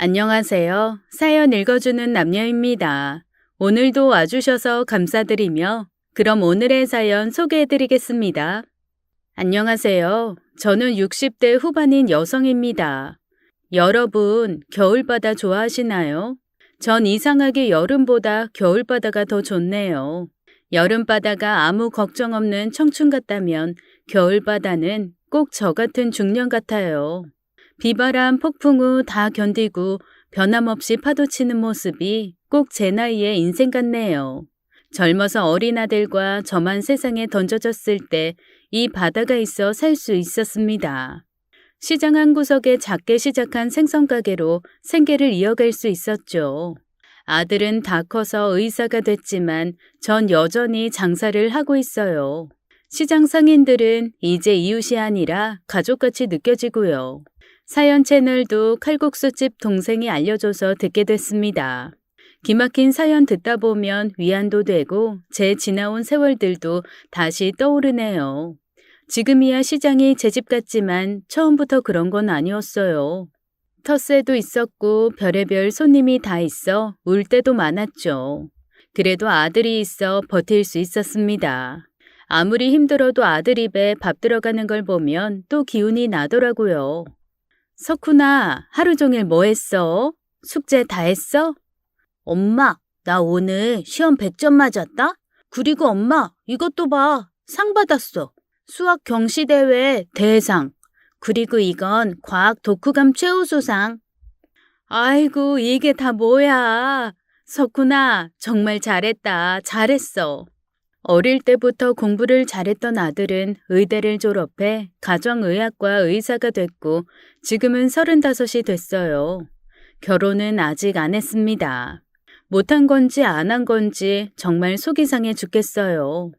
안녕하세요. 사연 읽어주는 남녀입니다. 오늘도 와주셔서 감사드리며 그럼 오늘의 사연 소개해드리겠습니다. 안녕하세요. 저는 60대 후반인 여성입니다. 여러분, 겨울바다 좋아하시나요? 전 이상하게 여름보다 겨울바다가 더 좋네요. 여름바다가 아무 걱정 없는 청춘 같다면 겨울바다는 꼭 저 같은 중년 같아요. 비바람, 폭풍 후 다 견디고 변함없이 파도치는 모습이 꼭 제 나이의 인생 같네요. 젊어서 어린 아들과 저만 세상에 던져졌을 때 이 바다가 있어 살 수 있었습니다. 시장 한 구석에 작게 시작한 생선가게로 생계를 이어갈 수 있었죠. 아들은 다 커서 의사가 됐지만 전 여전히 장사를 하고 있어요. 시장 상인들은 이제 이웃이 아니라 가족같이 느껴지고요. 사연 채널도 칼국수집 동생이 알려줘서 듣게 됐습니다. 기막힌 사연 듣다 보면 위안도 되고 제 지나온 세월들도 다시 떠오르네요. 지금이야 시장이 제 집 같지만 처음부터 그런 건 아니었어요. 텃세도 있었고 별의별 손님이 다 있어 울 때도 많았죠. 그래도 아들이 있어 버틸 수 있었습니다. 아무리 힘들어도 아들 입에 밥 들어가는 걸 보면 또 기운이 나더라고요. 석훈아, 하루 종일 뭐 했어? 숙제 다 했어? 엄마, 나 오늘 시험 100점 맞았다? 그리고 엄마, 이것도 봐. 상 받았어. 수학 경시대회 대상. 그리고 이건 과학 독후감 최우수상. 아이고, 이게 다 뭐야. 석훈아, 정말 잘했다. 잘했어. 어릴 때부터 공부를 잘했던 아들은 의대를 졸업해 가정의학과 의사가 됐고 지금은 35이 됐어요. 결혼은 아직 안 했습니다. 못한 건지 안 한 건지 정말 속이 상해 죽겠어요.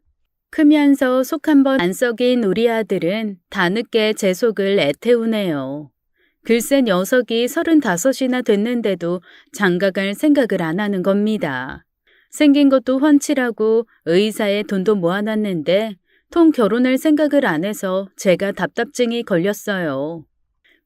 크면서 속 한번 안 썩인 우리 아들은 다 늦게 제 속을 애태우네요. 글쎄 녀석이 35이나 됐는데도 장가갈 생각을 안 하는 겁니다. 생긴 것도 훤칠하고 의사에 돈도 모아놨는데 통 결혼할 생각을 안 해서 제가 답답증이 걸렸어요.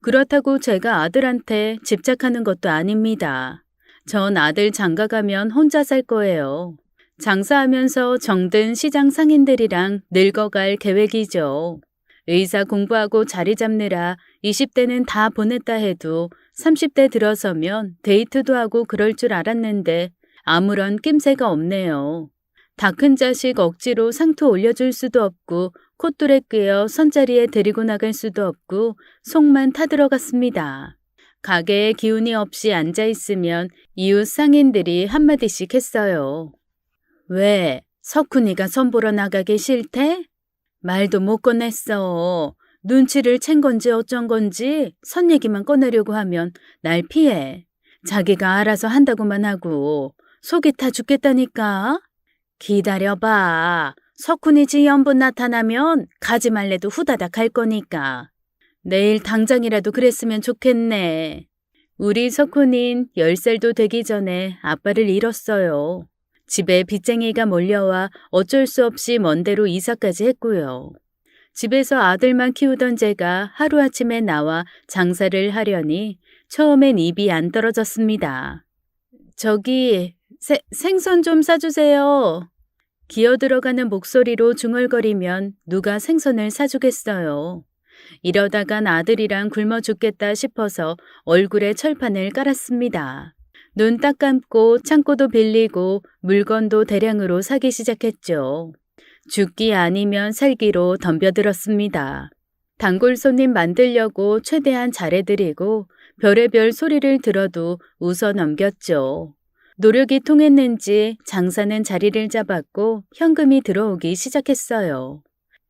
그렇다고 제가 아들한테 집착하는 것도 아닙니다. 전 아들 장가가면 혼자 살 거예요. 장사하면서 정든 시장 상인들이랑 늙어갈 계획이죠. 의사 공부하고 자리 잡느라 20대는 다 보냈다 해도 30대 들어서면 데이트도 하고 그럴 줄 알았는데 아무런 낌새가 없네요. 다 큰 자식 억지로 상투 올려줄 수도 없고 콧돌에 꿰어 선자리에 데리고 나갈 수도 없고 속만 타들어갔습니다. 가게에 기운이 없이 앉아있으면 이웃 상인들이 한마디씩 했어요. 왜? 석훈이가 선보러 나가기 싫대? 말도 못 꺼냈어. 눈치를 챈 건지 어쩐 건지 선 얘기만 꺼내려고 하면 날 피해. 자기가 알아서 한다고만 하고 속이 타 죽겠다니까. 기다려봐. 석훈이 지연분 나타나면 가지 말래도 후다닥 갈 거니까. 내일 당장이라도 그랬으면 좋겠네. 우리 석훈인 10살도 되기 전에 아빠를 잃었어요. 집에 빚쟁이가 몰려와 어쩔 수 없이 먼 데로 이사까지 했고요. 집에서 아들만 키우던 제가 하루아침에 나와 장사를 하려니 처음엔 입이 안 떨어졌습니다. 저기 생선 좀 사주세요. 기어 들어가는 목소리로 중얼거리면 누가 생선을 사주겠어요. 이러다간 아들이랑 굶어 죽겠다 싶어서 얼굴에 철판을 깔았습니다. 눈 딱 감고 창고도 빌리고 물건도 대량으로 사기 시작했죠. 죽기 아니면 살기로 덤벼들었습니다. 단골 손님 만들려고 최대한 잘해드리고 별의별 소리를 들어도 웃어 넘겼죠. 노력이 통했는지 장사는 자리를 잡았고 현금이 들어오기 시작했어요.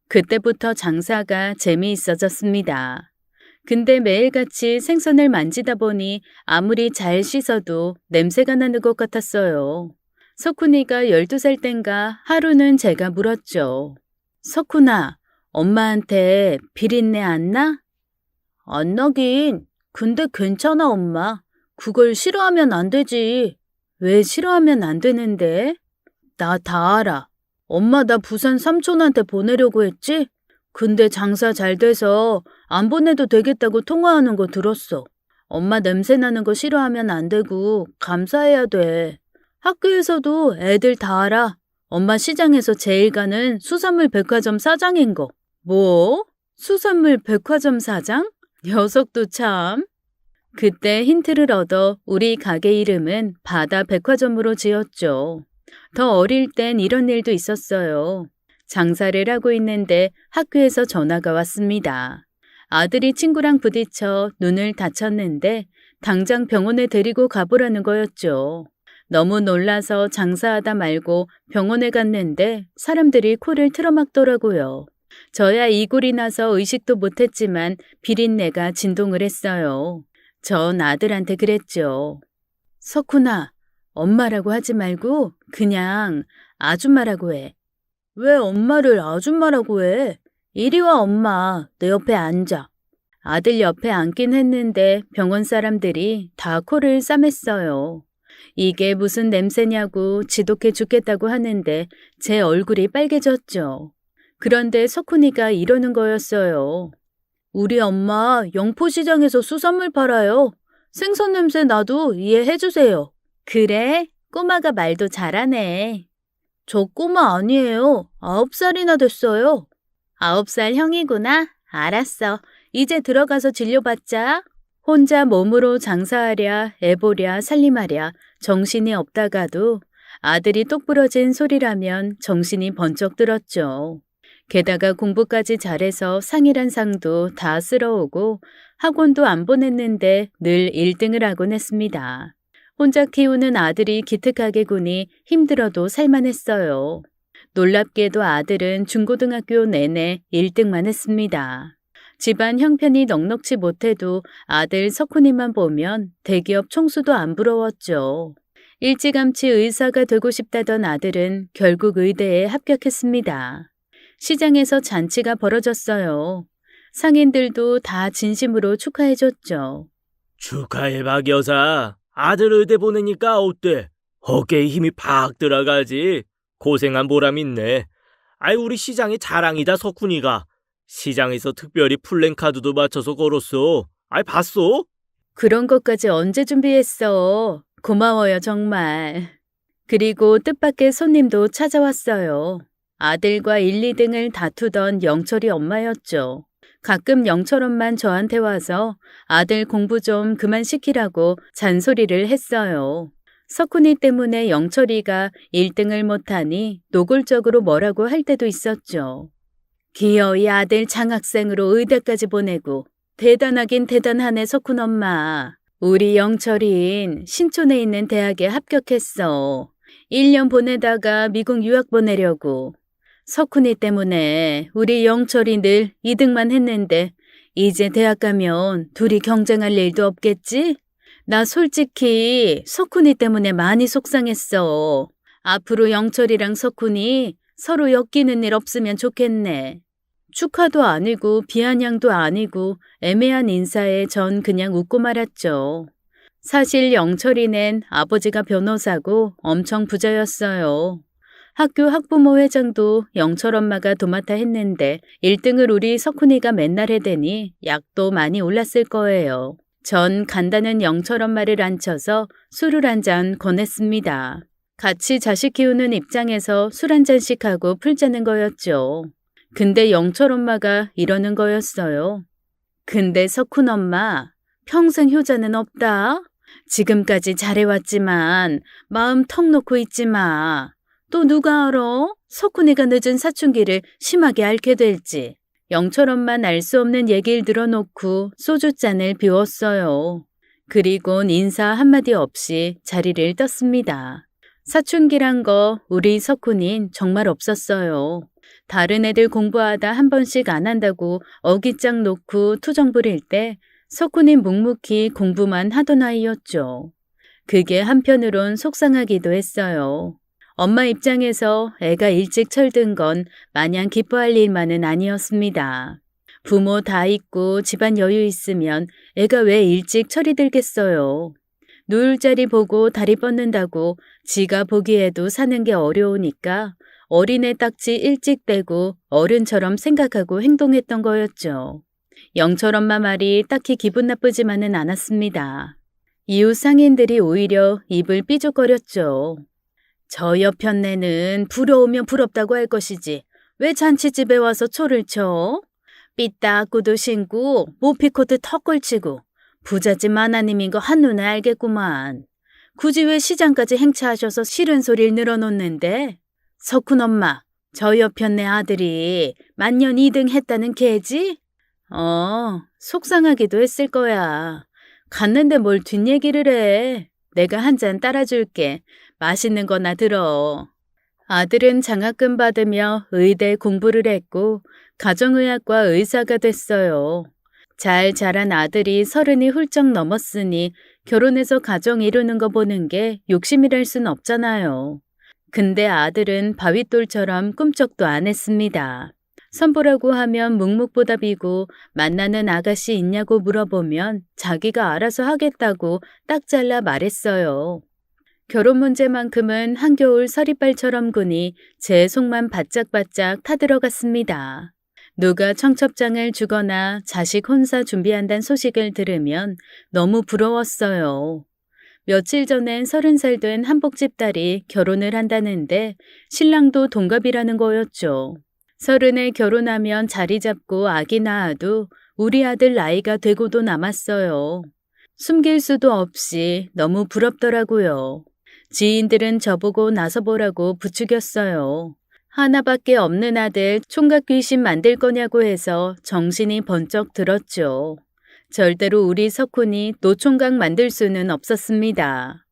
그때부터 장사가 재미있어졌습니다. 근데 매일같이 생선을 만지다 보니 아무리 잘 씻어도 냄새가 나는 것 같았어요. 석훈이가 12살 땐가 하루는 제가 물었죠. 석훈아, 엄마한테 비린내 안 나? 안 나긴. 근데 괜찮아, 엄마. 그걸 싫어하면 안 되지. 왜 싫어하면 안 되는데? 나 다 알아. 엄마 나 부산 삼촌한테 보내려고 했지? 근데 장사 잘 돼서 안 보내도 되겠다고 통화하는 거 들었어. 엄마 냄새 나는 거 싫어하면 안 되고 감사해야 돼. 학교에서도 애들 다 알아. 엄마 시장에서 제일 가는 수산물 백화점 사장인 거. 뭐? 수산물 백화점 사장? 녀석도 참. 그때 힌트를 얻어 우리 가게 이름은 바다 백화점으로 지었죠. 더 어릴 땐 이런 일도 있었어요. 장사를 하고 있는데 학교에서 전화가 왔습니다. 아들이 친구랑 부딪혀 눈을 다쳤는데 당장 병원에 데리고 가보라는 거였죠. 너무 놀라서 장사하다 말고 병원에 갔는데 사람들이 코를 틀어막더라고요. 저야 이골이 나서 의식도 못했지만 비린내가 진동을 했어요. 전 아들한테 그랬죠. 석훈아, 엄마라고 하지 말고 그냥 아줌마라고 해. 왜 엄마를 아줌마라고 해? 이리 와 엄마, 내 옆에 앉아. 아들 옆에 앉긴 했는데 병원 사람들이 다 코를 싸맸어요. 이게 무슨 냄새냐고 지독해 죽겠다고 하는데 제 얼굴이 빨개졌죠. 그런데 석훈이가 이러는 거였어요. 우리 엄마 영포시장에서 수산물 팔아요. 생선 냄새 나도 이해해주세요. 그래? 꼬마가 말도 잘하네. 저 꼬마 아니에요. 9살이나 됐어요. 9살 형이구나. 알았어. 이제 들어가서 진료받자. 혼자 몸으로 장사하랴, 애보랴, 살림하랴 정신이 없다가도 아들이 똑부러진 소리라면 정신이 번쩍 들었죠. 게다가 공부까지 잘해서 상이란 상도 다 쓸어오고 학원도 안 보냈는데 늘 1등을 하곤 했습니다. 혼자 키우는 아들이 기특하게 구니 힘들어도 살만했어요. 놀랍게도 아들은 중고등학교 내내 1등만 했습니다. 집안 형편이 넉넉지 못해도 아들 석훈이만 보면 대기업 총수도 안 부러웠죠. 일찌감치 의사가 되고 싶다던 아들은 결국 의대에 합격했습니다. 시장에서 잔치가 벌어졌어요. 상인들도 다 진심으로 축하해줬죠. 축하해 박 여사. 아들 의대 보내니까 어때? 어깨에 힘이 팍 들어가지. 고생한 보람 있네. 아이 우리 시장의 자랑이다 석훈이가. 시장에서 특별히 플랜카드도 맞춰서 걸었어. 아이 봤어? 그런 것까지 언제 준비했어? 고마워요 정말. 그리고 뜻밖의 손님도 찾아왔어요. 아들과 1, 2등을 다투던 영철이 엄마였죠. 가끔 영철 엄만 저한테 와서 아들 공부 좀 그만 시키라고 잔소리를 했어요. 석훈이 때문에 영철이가 1등을 못하니 노골적으로 뭐라고 할 때도 있었죠. 기어이 아들 장학생으로 의대까지 보내고 대단하긴 대단하네 석훈 엄마. 우리 영철인 신촌에 있는 대학에 합격했어. 1년 보내다가 미국 유학 보내려고. 석훈이 때문에 우리 영철이 늘 2등만 했는데 이제 대학 가면 둘이 경쟁할 일도 없겠지? 나 솔직히 석훈이 때문에 많이 속상했어. 앞으로 영철이랑 석훈이 서로 엮이는 일 없으면 좋겠네. 축하도 아니고 비아냥도 아니고 애매한 인사에 전 그냥 웃고 말았죠. 사실 영철이는 아버지가 변호사고 엄청 부자였어요. 학교 학부모 회장도 영철 엄마가 도맡아 했는데 1등을 우리 석훈이가 맨날 해대니 약도 많이 올랐을 거예요. 전 간다는 영철 엄마를 앉혀서 술을 한 잔 권했습니다. 같이 자식 키우는 입장에서 술 한 잔씩 하고 풀자는 거였죠. 근데 영철 엄마가 이러는 거였어요. 근데 석훈 엄마, 평생 효자는 없다. 지금까지 잘해왔지만 마음 턱 놓고 있지 마. 또 누가 알아? 석훈이가 늦은 사춘기를 심하게 앓게 될지. 영철 엄만 알 수 없는 얘기를 들어놓고 소주잔을 비웠어요. 그리곤 인사 한마디 없이 자리를 떴습니다. 사춘기란 거 우리 석훈인 정말 없었어요. 다른 애들 공부하다 한 번씩 안 한다고 어깃장 놓고 투정 부릴 때 석훈인 묵묵히 공부만 하던 아이였죠. 그게 한편으론 속상하기도 했어요. 엄마 입장에서 애가 일찍 철든 건 마냥 기뻐할 일만은 아니었습니다. 부모 다 있고 집안 여유 있으면 애가 왜 일찍 철이 들겠어요. 누울 자리 보고 다리 뻗는다고 지가 보기에도 사는 게 어려우니까 어린애 딱지 일찍 떼고 어른처럼 생각하고 행동했던 거였죠. 영철 엄마 말이 딱히 기분 나쁘지만은 않았습니다. 이웃 상인들이 오히려 입을 삐죽거렸죠. 저 옆편네는 부러우면 부럽다고 할 것이지 왜 잔치집에 와서 초를 쳐? 삐딱구도 신고 모피코트 턱 걸치고 부잣집 마나님인 거 한눈에 알겠구만. 굳이 왜 시장까지 행차하셔서 싫은 소리를 늘어놓는데? 석훈 엄마, 저 옆편네 아들이 만년 2등 했다는 개지? 속상하기도 했을 거야. 갔는데 뭘 뒷얘기를 해. 내가 한 잔 따라줄게. 맛있는 거나 들어. 아들은 장학금 받으며 의대 공부를 했고 가정의학과 의사가 됐어요. 잘 자란 아들이 30이 훌쩍 넘었으니 결혼해서 가정 이루는 거 보는 게 욕심이랄 순 없잖아요. 근데 아들은 바윗돌처럼 꿈쩍도 안 했습니다. 선보라고 하면 묵묵부답이고 만나는 아가씨 있냐고 물어보면 자기가 알아서 하겠다고 딱 잘라 말했어요. 결혼 문제만큼은 한겨울 서리발처럼 군이 제 속만 바짝바짝 타들어갔습니다. 누가 청첩장을 주거나 자식 혼사 준비한다는 소식을 들으면 너무 부러웠어요. 며칠 전엔 30살 된 한복집 딸이 결혼을 한다는데 신랑도 동갑이라는 거였죠. 30에 결혼하면 자리 잡고 아기 낳아도 우리 아들 나이가 되고도 남았어요. 숨길 수도 없이 너무 부럽더라고요. 지인들은 저보고 나서보라고 부추겼어요. 하나밖에 없는 아들 총각 귀신 만들 거냐고 해서 정신이 번쩍 들었죠. 절대로 우리 석훈이 노총각 만들 수는 없었습니다.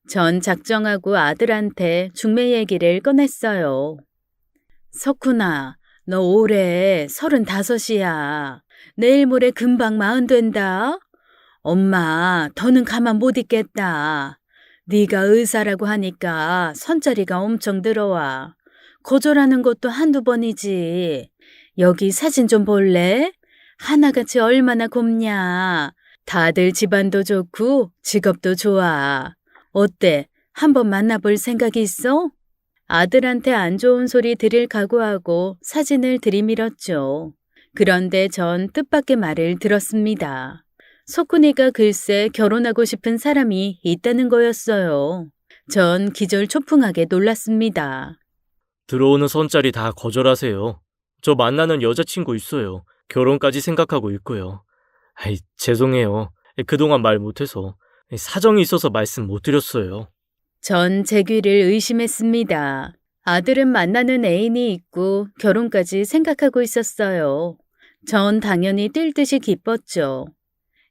전 작정하고 아들한테 중매 얘기를 꺼냈어요. 석훈아, 너 올해 35이야. 내일 모레 금방 40 된다. 엄마, 더는 가만 못 있겠다. 네가 의사라고 하니까 선자리가 엄청 들어와. 거절하는 것도 한두 번이지. 여기 사진 좀 볼래? 하나같이 얼마나 곱냐. 다들 집안도 좋고 직업도 좋아. 어때? 한번 만나볼 생각이 있어? 아들한테 안 좋은 소리 들을 각오하고 사진을 들이밀었죠. 그런데 전 뜻밖의 말을 들었습니다. 석훈이가 글쎄 결혼하고 싶은 사람이 있다는 거였어요. 전 기절초풍하게 놀랐습니다. 들어오는 선짜리 다 거절하세요. 저 만나는 여자친구 있어요. 결혼까지 생각하고 있고요. 죄송해요. 그동안 말 못해서. 사정이 있어서 말씀 못 드렸어요. 전 제 귀를 의심했습니다. 아들은 만나는 애인이 있고 결혼까지 생각하고 있었어요. 전 당연히 뛸 듯이 기뻤죠.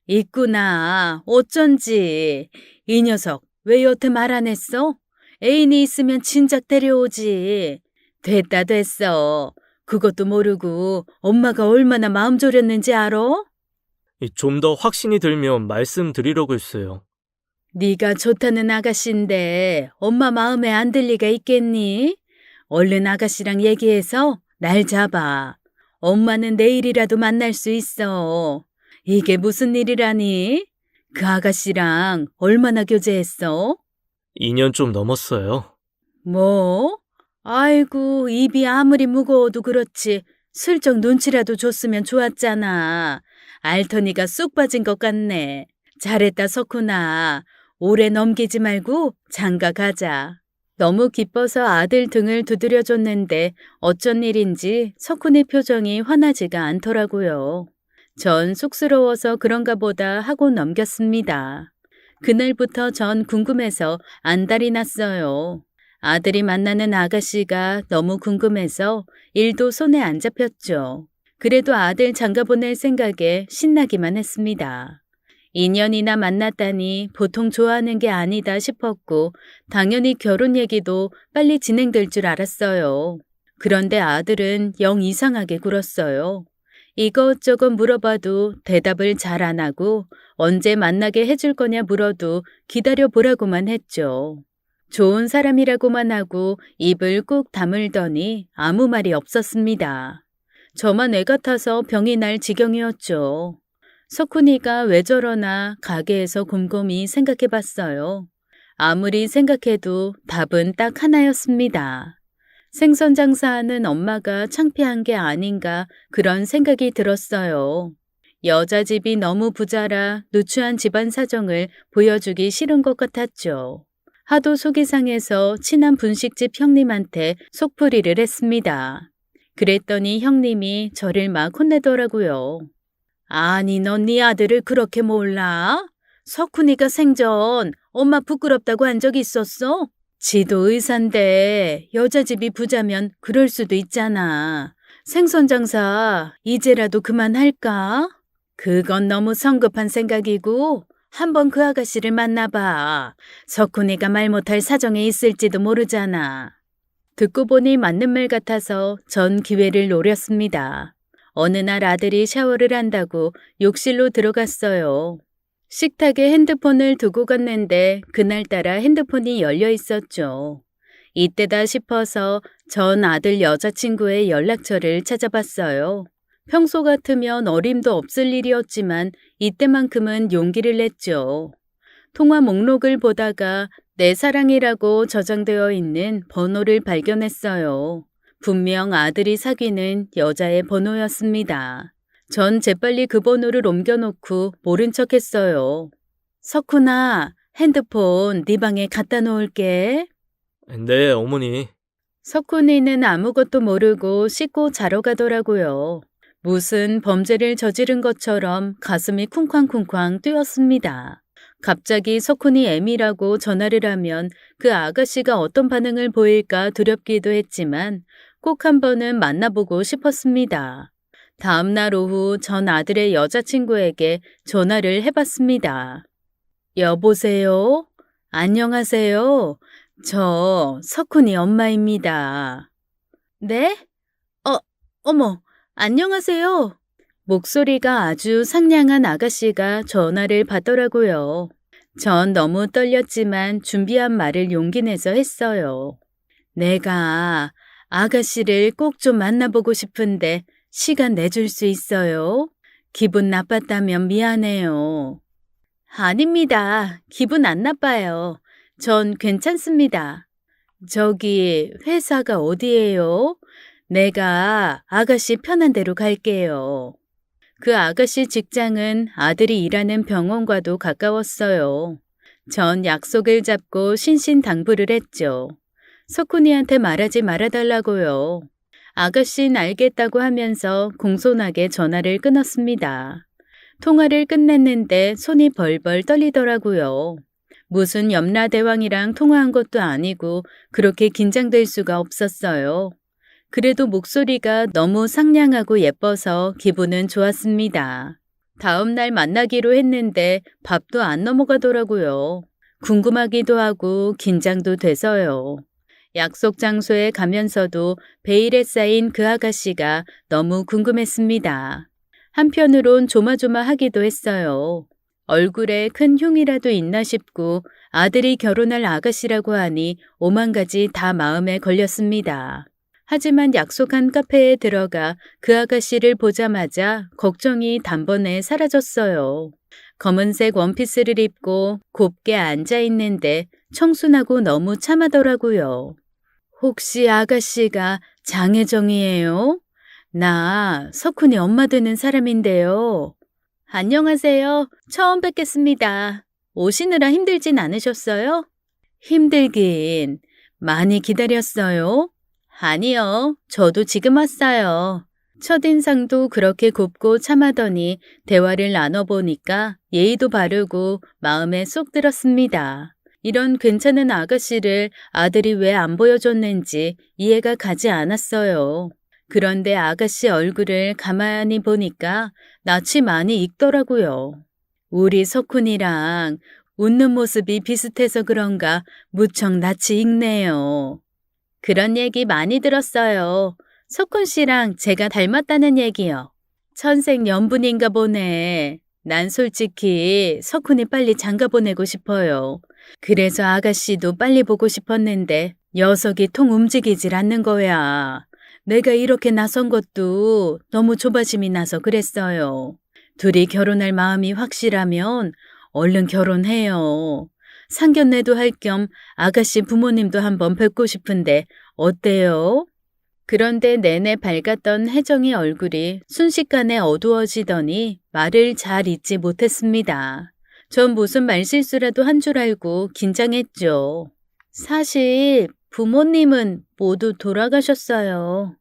있구나. 어쩐지. 이 녀석 왜 여태 말 안 했어? 애인이 있으면 진작 데려오지. 됐어. 그것도 모르고 엄마가 얼마나 마음 졸였는지 알아? 좀 더 확신이 들면 말씀드리려고 했어요. 네가 좋다는 아가씨인데 엄마 마음에 안 들 리가 있겠니? 얼른 아가씨랑 얘기해서 날 잡아. 엄마는 내일이라도 만날 수 있어. 이게 무슨 일이라니? 그 아가씨랑 얼마나 교제했어? 2년 좀 넘었어요. 뭐? 아이고, 입이 아무리 무거워도 그렇지. 슬쩍 눈치라도 줬으면 좋았잖아. 알터니가 쑥 빠진 것 같네. 잘했다, 석훈아. 오래 넘기지 말고 장가 가자. 너무 기뻐서 아들 등을 두드려줬는데 어쩐 일인지 석훈의 표정이 환하지가 않더라고요. 전 쑥스러워서 그런가 보다 하고 넘겼습니다. 그날부터 전 궁금해서 안달이 났어요. 아들이 만나는 아가씨가 너무 궁금해서 일도 손에 안 잡혔죠. 그래도 아들 장가 보낼 생각에 신나기만 했습니다. 2년이나 만났다니 보통 좋아하는 게 아니다 싶었고 당연히 결혼 얘기도 빨리 진행될 줄 알았어요. 그런데 아들은 영 이상하게 굴었어요. 이것저것 물어봐도 대답을 잘 안 하고 언제 만나게 해줄 거냐 물어도 기다려보라고만 했죠. 좋은 사람이라고만 하고 입을 꾹 다물더니 아무 말이 없었습니다. 저만 애 같아서 병이 날 지경이었죠. 석훈이가 왜 저러나 가게에서 곰곰이 생각해봤어요. 아무리 생각해도 답은 딱 하나였습니다. 생선 장사하는 엄마가 창피한 게 아닌가 그런 생각이 들었어요. 여자 집이 너무 부자라 누추한 집안 사정을 보여주기 싫은 것 같았죠. 하도 속이 상해서 친한 분식집 형님한테 속풀이를 했습니다. 그랬더니 형님이 저를 막 혼내더라고요. 아니, 넌 네 아들을 그렇게 몰라? 석훈이가 생전 엄마 부끄럽다고 한 적 있었어? 지도 의사인데 여자 집이 부자면 그럴 수도 있잖아. 생선 장사 이제라도 그만할까? 그건 너무 성급한 생각이고 한번 그 아가씨를 만나봐. 석훈이가 말 못할 사정에 있을지도 모르잖아. 듣고 보니 맞는 말 같아서 전 기회를 노렸습니다. 어느 날 아들이 샤워를 한다고 욕실로 들어갔어요. 식탁에 핸드폰을 두고 갔는데 그날따라 핸드폰이 열려 있었죠. 이때다 싶어서 전 아들 여자친구의 연락처를 찾아봤어요. 평소 같으면 어림도 없을 일이었지만 이때만큼은 용기를 냈죠. 통화 목록을 보다가 내 사랑이라고 저장되어 있는 번호를 발견했어요. 분명 아들이 사귀는 여자의 번호였습니다. 전 재빨리 그 번호를 옮겨놓고 모른 척 했어요. 석훈아, 핸드폰 네 방에 갖다 놓을게. 네, 어머니. 석훈이는 아무것도 모르고 씻고 자러 가더라고요. 무슨 범죄를 저지른 것처럼 가슴이 쿵쾅쿵쾅 뛰었습니다. 갑자기 석훈이 애미라고 전화를 하면 그 아가씨가 어떤 반응을 보일까 두렵기도 했지만 꼭 한 번은 만나보고 싶었습니다. 다음 날 오후 전 아들의 여자친구에게 전화를 해봤습니다. 여보세요? 안녕하세요. 저 석훈이 엄마입니다. 네? 어머, 안녕하세요. 목소리가 아주 상냥한 아가씨가 전화를 받더라고요. 전 너무 떨렸지만 준비한 말을 용기 내서 했어요. 내가 아가씨를 꼭 좀 만나보고 싶은데 시간 내줄 수 있어요? 기분 나빴다면 미안해요. 아닙니다. 기분 안 나빠요. 전 괜찮습니다. 저기 회사가 어디예요? 내가 아가씨 편한 대로 갈게요. 그 아가씨 직장은 아들이 일하는 병원과도 가까웠어요. 전 약속을 잡고 신신당부를 했죠. 석훈이한테 말하지 말아달라고요. 아가씨는 알겠다고 하면서 공손하게 전화를 끊었습니다. 통화를 끝냈는데 손이 벌벌 떨리더라고요. 무슨 염라대왕이랑 통화한 것도 아니고 그렇게 긴장될 수가 없었어요. 그래도 목소리가 너무 상냥하고 예뻐서 기분은 좋았습니다. 다음 날 만나기로 했는데 밥도 안 넘어가더라고요. 궁금하기도 하고 긴장도 돼서요. 약속 장소에 가면서도 베일에 쌓인 그 아가씨가 너무 궁금했습니다. 한편으론 조마조마하기도 했어요. 얼굴에 큰 흉이라도 있나 싶고 아들이 결혼할 아가씨라고 하니 오만 가지 다 마음에 걸렸습니다. 하지만 약속한 카페에 들어가 그 아가씨를 보자마자 걱정이 단번에 사라졌어요. 검은색 원피스를 입고 곱게 앉아 있는데 청순하고 너무 참하더라고요. 혹시 아가씨가 장혜정이에요? 나 석훈이 엄마 되는 사람인데요. 안녕하세요. 처음 뵙겠습니다. 오시느라 힘들진 않으셨어요? 힘들긴. 많이 기다렸어요? 아니요. 저도 지금 왔어요. 첫인상도 그렇게 곱고 참하더니 대화를 나눠보니까 예의도 바르고 마음에 쏙 들었습니다. 이런 괜찮은 아가씨를 아들이 왜 안 보여줬는지 이해가 가지 않았어요. 그런데 아가씨 얼굴을 가만히 보니까 낯이 많이 익더라고요. 우리 석훈이랑 웃는 모습이 비슷해서 그런가 무척 낯이 익네요. 그런 얘기 많이 들었어요. 석훈 씨랑 제가 닮았다는 얘기요. 천생연분인가 보네. 난 솔직히 석훈이 빨리 장가 보내고 싶어요. 그래서 아가씨도 빨리 보고 싶었는데 녀석이 통 움직이질 않는 거야. 내가 이렇게 나선 것도 너무 조바심이 나서 그랬어요. 둘이 결혼할 마음이 확실하면 얼른 결혼해요. 상견례도 할 겸 아가씨 부모님도 한번 뵙고 싶은데 어때요? 그런데 내내 밝았던 혜정의 얼굴이 순식간에 어두워지더니 말을 잘 잇지 못했습니다. 전 무슨 말실수라도 한 줄 알고 긴장했죠. 사실 부모님은 모두 돌아가셨어요.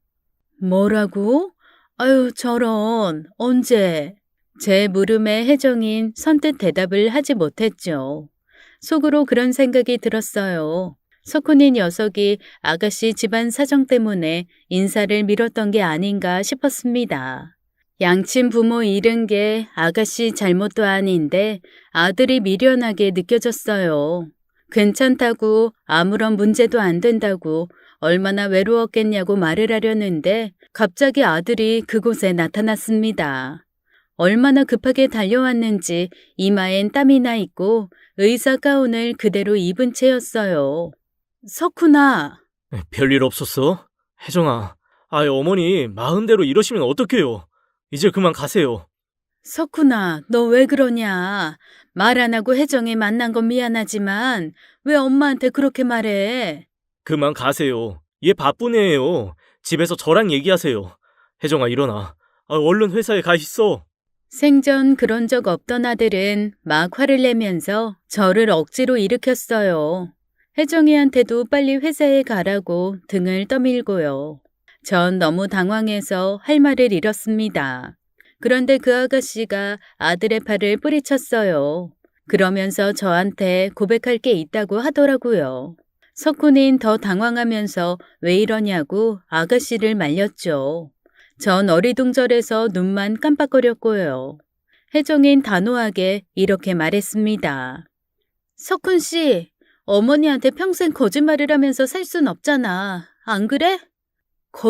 뭐라고? 아유, 저런. 언제? 제 물음에 혜정인 선뜻 대답을 하지 못했죠. 속으로 그런 생각이 들었어요. 석훈이 녀석이 아가씨 집안 사정 때문에 인사를 미뤘던 게 아닌가 싶었습니다. 양친 부모 잃은 게 아가씨 잘못도 아닌데 아들이 미련하게 느껴졌어요. 괜찮다고 아무런 문제도 안 된다고 얼마나 외로웠겠냐고 말을 하려는데 갑자기 아들이 그곳에 나타났습니다. 얼마나 급하게 달려왔는지 이마엔 땀이 나 있고 의사 가운을 그대로 입은 채였어요. 석훈아. 별일 없었어? 혜정아, 어머니 마음대로 이러시면 어떡해요? 이제 그만 가세요. 석훈아, 너 왜 그러냐? 말 안 하고 혜정이 만난 건 미안하지만 왜 엄마한테 그렇게 말해? 그만 가세요. 얘 바쁜 애예요. 집에서 저랑 얘기하세요. 혜정아, 일어나. 얼른 회사에 가 있어. 생전 그런 적 없던 아들은 막 화를 내면서 저를 억지로 일으켰어요. 혜정이한테도 빨리 회사에 가라고 등을 떠밀고요. 전 너무 당황해서 할 말을 잃었습니다. 그런데 그 아가씨가 아들의 팔을 뿌리쳤어요. 그러면서 저한테 고백할 게 있다고 하더라고요. 석훈인 더 당황하면서 왜 이러냐고 아가씨를 말렸죠. 전 어리둥절해서 눈만 깜빡거렸고요. 혜정인 단호하게 이렇게 말했습니다. 석훈 씨, 어머니한테 평생 거짓말을 하면서 살 순 없잖아. 안 그래?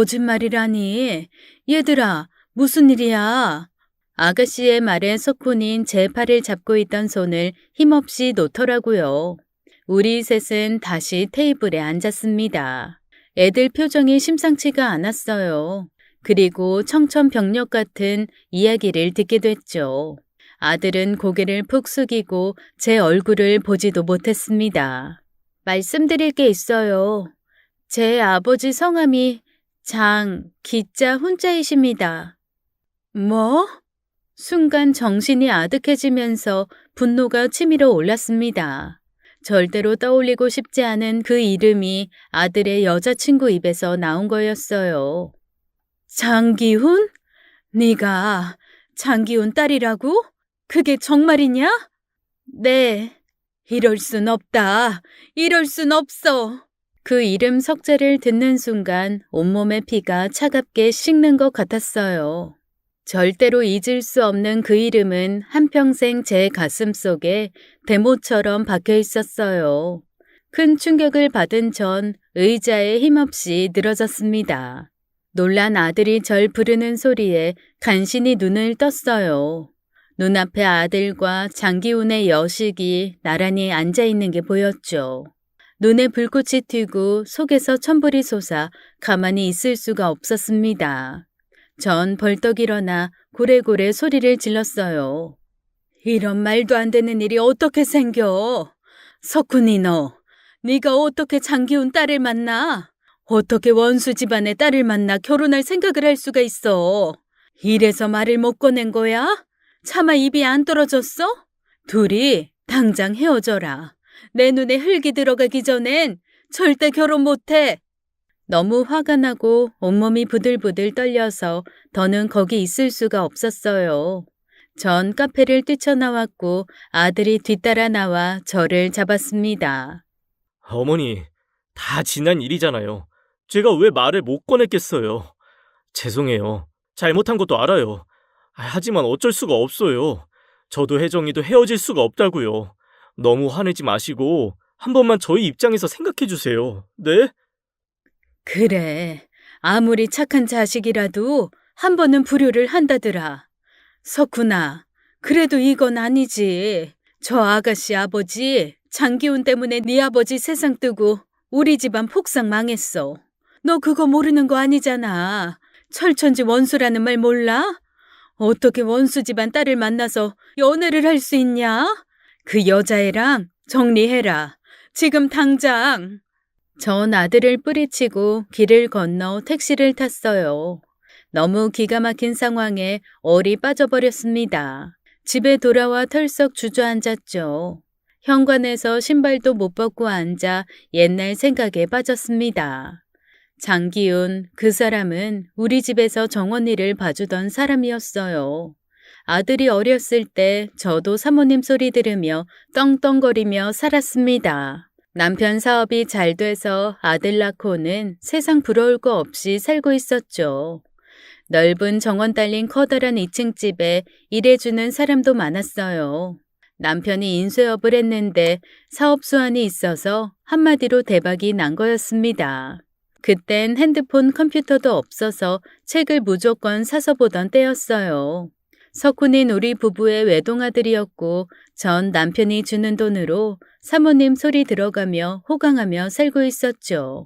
거짓말이라니. 얘들아, 무슨 일이야? 아가씨의 말에 석훈인 제 팔을 잡고 있던 손을 힘없이 놓더라고요. 우리 셋은 다시 테이블에 앉았습니다. 애들 표정이 심상치가 않았어요. 그리고 청천벽력 같은 이야기를 듣게 됐죠. 아들은 고개를 푹 숙이고 제 얼굴을 보지도 못했습니다. 말씀드릴 게 있어요. 제 아버지 성함이 기자 훈자이십니다. 뭐? 순간 정신이 아득해지면서 분노가 치밀어 올랐습니다. 절대로 떠올리고 싶지 않은 그 이름이 아들의 여자친구 입에서 나온 거였어요. 장기훈? 네가 장기훈 딸이라고? 그게 정말이냐? 네. 이럴 순 없다. 이럴 순 없어. 그 이름 석자를 듣는 순간 온몸의 피가 차갑게 식는 것 같았어요. 절대로 잊을 수 없는 그 이름은 한평생 제 가슴 속에 대모처럼 박혀 있었어요. 큰 충격을 받은 전 의자에 힘없이 늘어졌습니다. 놀란 아들이 절 부르는 소리에 간신히 눈을 떴어요. 눈앞에 아들과 장기훈의 여식이 나란히 앉아있는 게 보였죠. 눈에 불꽃이 튀고 속에서 천불이 솟아 가만히 있을 수가 없었습니다. 전 벌떡 일어나 고래고래 소리를 질렀어요. 이런 말도 안 되는 일이 어떻게 생겨? 석훈이 너, 네가 어떻게 장기훈 딸을 만나? 어떻게 원수 집안의 딸을 만나 결혼할 생각을 할 수가 있어? 이래서 말을 못 꺼낸 거야? 차마 입이 안 떨어졌어? 둘이 당장 헤어져라. 내 눈에 흙이 들어가기 전엔 절대 결혼 못해. 너무 화가 나고 온몸이 부들부들 떨려서 더는 거기 있을 수가 없었어요. 전 카페를 뛰쳐나왔고 아들이 뒤따라 나와 저를 잡았습니다. 어머니, 다 지난 일이잖아요. 제가 왜 말을 못 꺼냈겠어요. 죄송해요. 잘못한 것도 알아요. 하지만 어쩔 수가 없어요. 저도 혜정이도 헤어질 수가 없다고요. 너무 화내지 마시고 한 번만 저희 입장에서 생각해 주세요. 네? 그래, 아무리 착한 자식이라도 한 번은 불효를 한다더라. 석훈아, 그래도 이건 아니지. 저 아가씨 아버지 장기훈 때문에 네 아버지 세상 뜨고 우리 집안 폭삭 망했어. 너 그거 모르는 거 아니잖아. 철천지 원수라는 말 몰라? 어떻게 원수 집안 딸을 만나서 연애를 할 수 있냐? 그 여자애랑 정리해라. 지금 당장. 전 아들을 뿌리치고 길을 건너 택시를 탔어요. 너무 기가 막힌 상황에 얼이 빠져버렸습니다. 집에 돌아와 털썩 주저앉았죠. 현관에서 신발도 못 벗고 앉아 옛날 생각에 빠졌습니다. 장기훈, 그 사람은 우리 집에서 정원이를 봐주던 사람이었어요. 아들이 어렸을 때 저도 사모님 소리 들으며 떵떵거리며 살았습니다. 남편 사업이 잘 돼서 아들 낳고는 세상 부러울 거 없이 살고 있었죠. 넓은 정원 딸린 커다란 2층 집에 일해주는 사람도 많았어요. 남편이 인쇄업을 했는데 사업 수완이 있어서 한마디로 대박이 난 거였습니다. 그땐 핸드폰 컴퓨터도 없어서 책을 무조건 사서 보던 때였어요. 석훈인 우리 부부의 외동아들이었고 전 남편이 주는 돈으로 사모님 소리 들어가며 호강하며 살고 있었죠.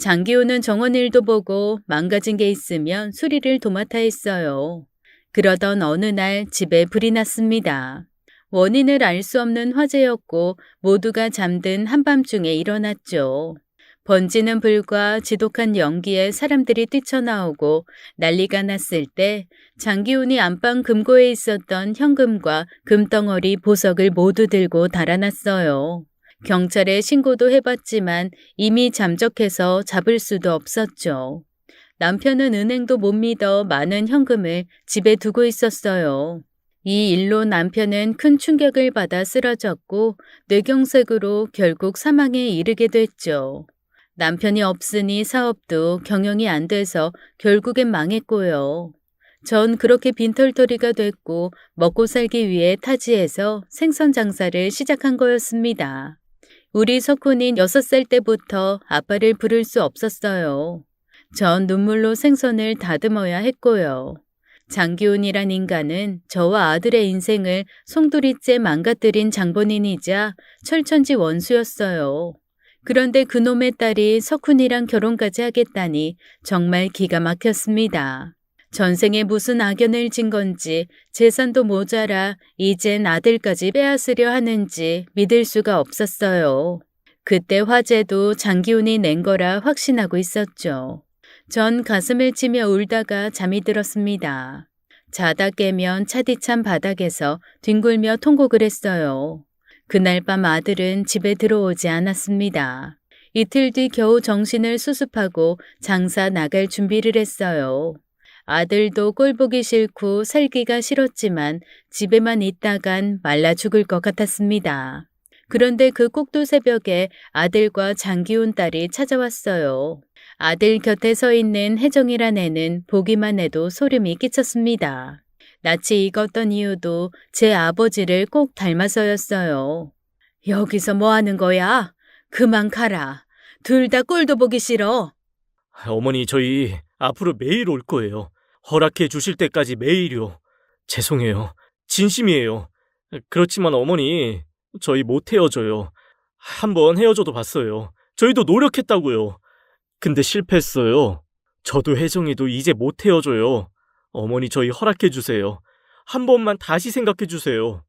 장기호는 정원 일도 보고 망가진 게 있으면 수리를 도맡아 했어요. 그러던 어느 날 집에 불이 났습니다. 원인을 알 수 없는 화재였고 모두가 잠든 한밤중에 일어났죠. 번지는 불과 지독한 연기에 사람들이 뛰쳐나오고 난리가 났을 때 장기훈이 안방 금고에 있었던 현금과 금덩어리 보석을 모두 들고 달아났어요. 경찰에 신고도 해봤지만 이미 잠적해서 잡을 수도 없었죠. 남편은 은행도 못 믿어 많은 현금을 집에 두고 있었어요. 이 일로 남편은 큰 충격을 받아 쓰러졌고 뇌경색으로 결국 사망에 이르게 됐죠. 남편이 없으니 사업도 경영이 안 돼서 결국엔 망했고요. 전 그렇게 빈털터리가 됐고 먹고 살기 위해 타지에서 생선 장사를 시작한 거였습니다. 우리 석훈인 6살 때부터 아빠를 부를 수 없었어요. 전 눈물로 생선을 다듬어야 했고요. 장기훈이란 인간은 저와 아들의 인생을 송두리째 망가뜨린 장본인이자 철천지 원수였어요. 그런데 그놈의 딸이 석훈이랑 결혼까지 하겠다니 정말 기가 막혔습니다. 전생에 무슨 악연을 진 건지 재산도 모자라 이젠 아들까지 빼앗으려 하는지 믿을 수가 없었어요. 그때 화재도 장기훈이 낸 거라 확신하고 있었죠. 전 가슴을 치며 울다가 잠이 들었습니다. 자다 깨면 차디찬 바닥에서 뒹굴며 통곡을 했어요. 그날 밤 아들은 집에 들어오지 않았습니다. 이틀 뒤 겨우 정신을 수습하고 장사 나갈 준비를 했어요. 아들도 꼴 보기 싫고 살기가 싫었지만 집에만 있다간 말라 죽을 것 같았습니다. 그런데 그 꼭두 새벽에 아들과 장기훈 딸이 찾아왔어요. 아들 곁에 서 있는 혜정이란 애는 보기만 해도 소름이 끼쳤습니다. 낯이 익었던 이유도 제 아버지를 꼭 닮아서였어요. 여기서 뭐 하는 거야? 그만 가라. 둘 다 꼴도 보기 싫어. 어머니, 저희 앞으로 매일 올 거예요. 허락해 주실 때까지 매일요. 죄송해요. 진심이에요. 그렇지만 어머니, 저희 못 헤어져요. 한번 헤어져도 봤어요. 저희도 노력했다고요. 근데 실패했어요. 저도 혜정이도 이제 못 헤어져요. 어머니, 저희 허락해 주세요. 한 번만 다시 생각해 주세요.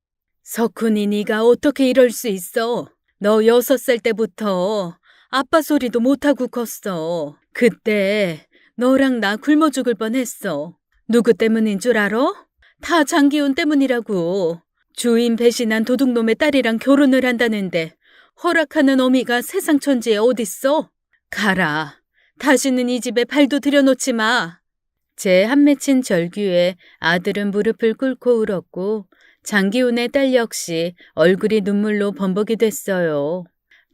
석훈이 네가 어떻게 이럴 수 있어? 너 6살 때부터 아빠 소리도 못하고 컸어. 그때 너랑 나 굶어 죽을 뻔했어. 누구 때문인 줄 알아? 다 장기훈 때문이라고. 주인 배신한 도둑놈의 딸이랑 결혼을 한다는데 허락하는 어미가 세상 천지에 어딨어? 가라. 다시는 이 집에 발도 들여놓지 마. 제 한 맺힌 절규에 아들은 무릎을 꿇고 울었고 장기훈의 딸 역시 얼굴이 눈물로 범벅이 됐어요.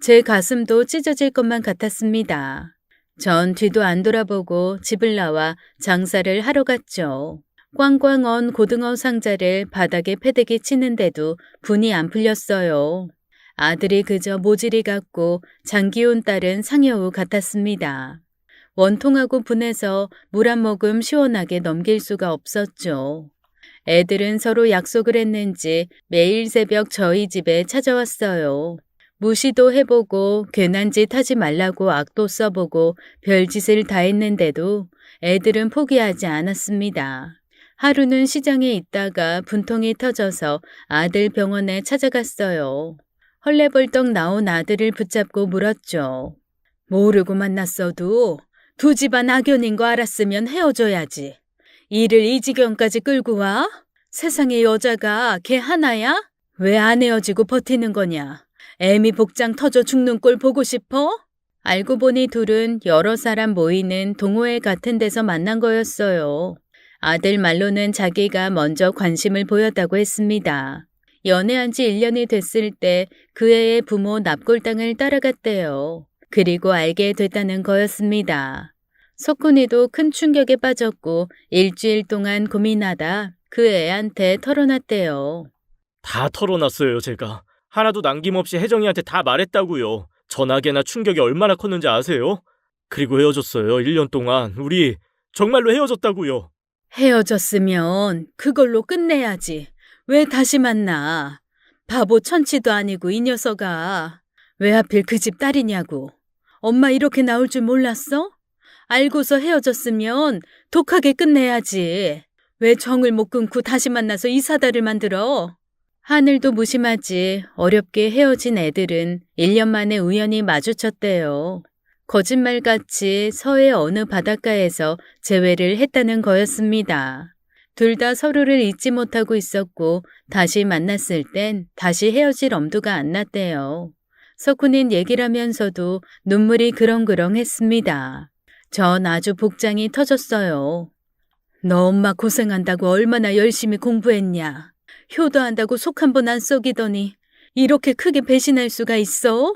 제 가슴도 찢어질 것만 같았습니다. 전 뒤도 안 돌아보고 집을 나와 장사를 하러 갔죠. 꽝꽝 언 고등어 상자를 바닥에 패대기 치는데도 분이 안 풀렸어요. 아들이 그저 모질이 같고 장기훈 딸은 상여우 같았습니다. 원통하고 분해서 물 한 모금 시원하게 넘길 수가 없었죠. 애들은 서로 약속을 했는지 매일 새벽 저희 집에 찾아왔어요. 무시도 해보고 괜한 짓 하지 말라고 악도 써보고 별짓을 다 했는데도 애들은 포기하지 않았습니다. 하루는 시장에 있다가 분통이 터져서 아들 병원에 찾아갔어요. 헐레벌떡 나온 아들을 붙잡고 물었죠. 모르고 만났어도 두 집안 악연인 거 알았으면 헤어져야지. 일을 이 지경까지 끌고 와? 세상에 여자가 걔 하나야? 왜 안 헤어지고 버티는 거냐? 애미 복장 터져 죽는 꼴 보고 싶어? 알고 보니 둘은 여러 사람 모이는 동호회 같은 데서 만난 거였어요. 아들 말로는 자기가 먼저 관심을 보였다고 했습니다. 연애한 지 1년이 됐을 때 그 애의 부모 납골당을 따라갔대요. 그리고 알게 됐다는 거였습니다. 석훈이도 큰 충격에 빠졌고 일주일 동안 고민하다 그 애한테 털어놨대요. 다 털어놨어요, 제가. 하나도 남김없이 혜정이한테 다 말했다고요. 전화기나 충격이 얼마나 컸는지 아세요? 그리고 헤어졌어요. 1년 동안. 우리 정말로 헤어졌다고요. 헤어졌으면 그걸로 끝내야지. 왜 다시 만나? 바보 천치도 아니고 이 녀석아. 왜 하필 그 집 딸이냐고. 엄마 이렇게 나올 줄 몰랐어? 알고서 헤어졌으면 독하게 끝내야지. 왜 정을 못 끊고 다시 만나서 이 사달을 만들어? 하늘도 무심하지 어렵게 헤어진 애들은 1년 만에 우연히 마주쳤대요. 거짓말같이 서해 어느 바닷가에서 재회를 했다는 거였습니다. 둘 다 서로를 잊지 못하고 있었고 다시 만났을 땐 다시 헤어질 엄두가 안 났대요. 석훈인 얘기를 하면서도 눈물이 그렁그렁했습니다. 전 아주 복장이 터졌어요. 너 엄마 고생한다고 얼마나 열심히 공부했냐. 효도한다고 속 한 번 안 썩이더니 이렇게 크게 배신할 수가 있어?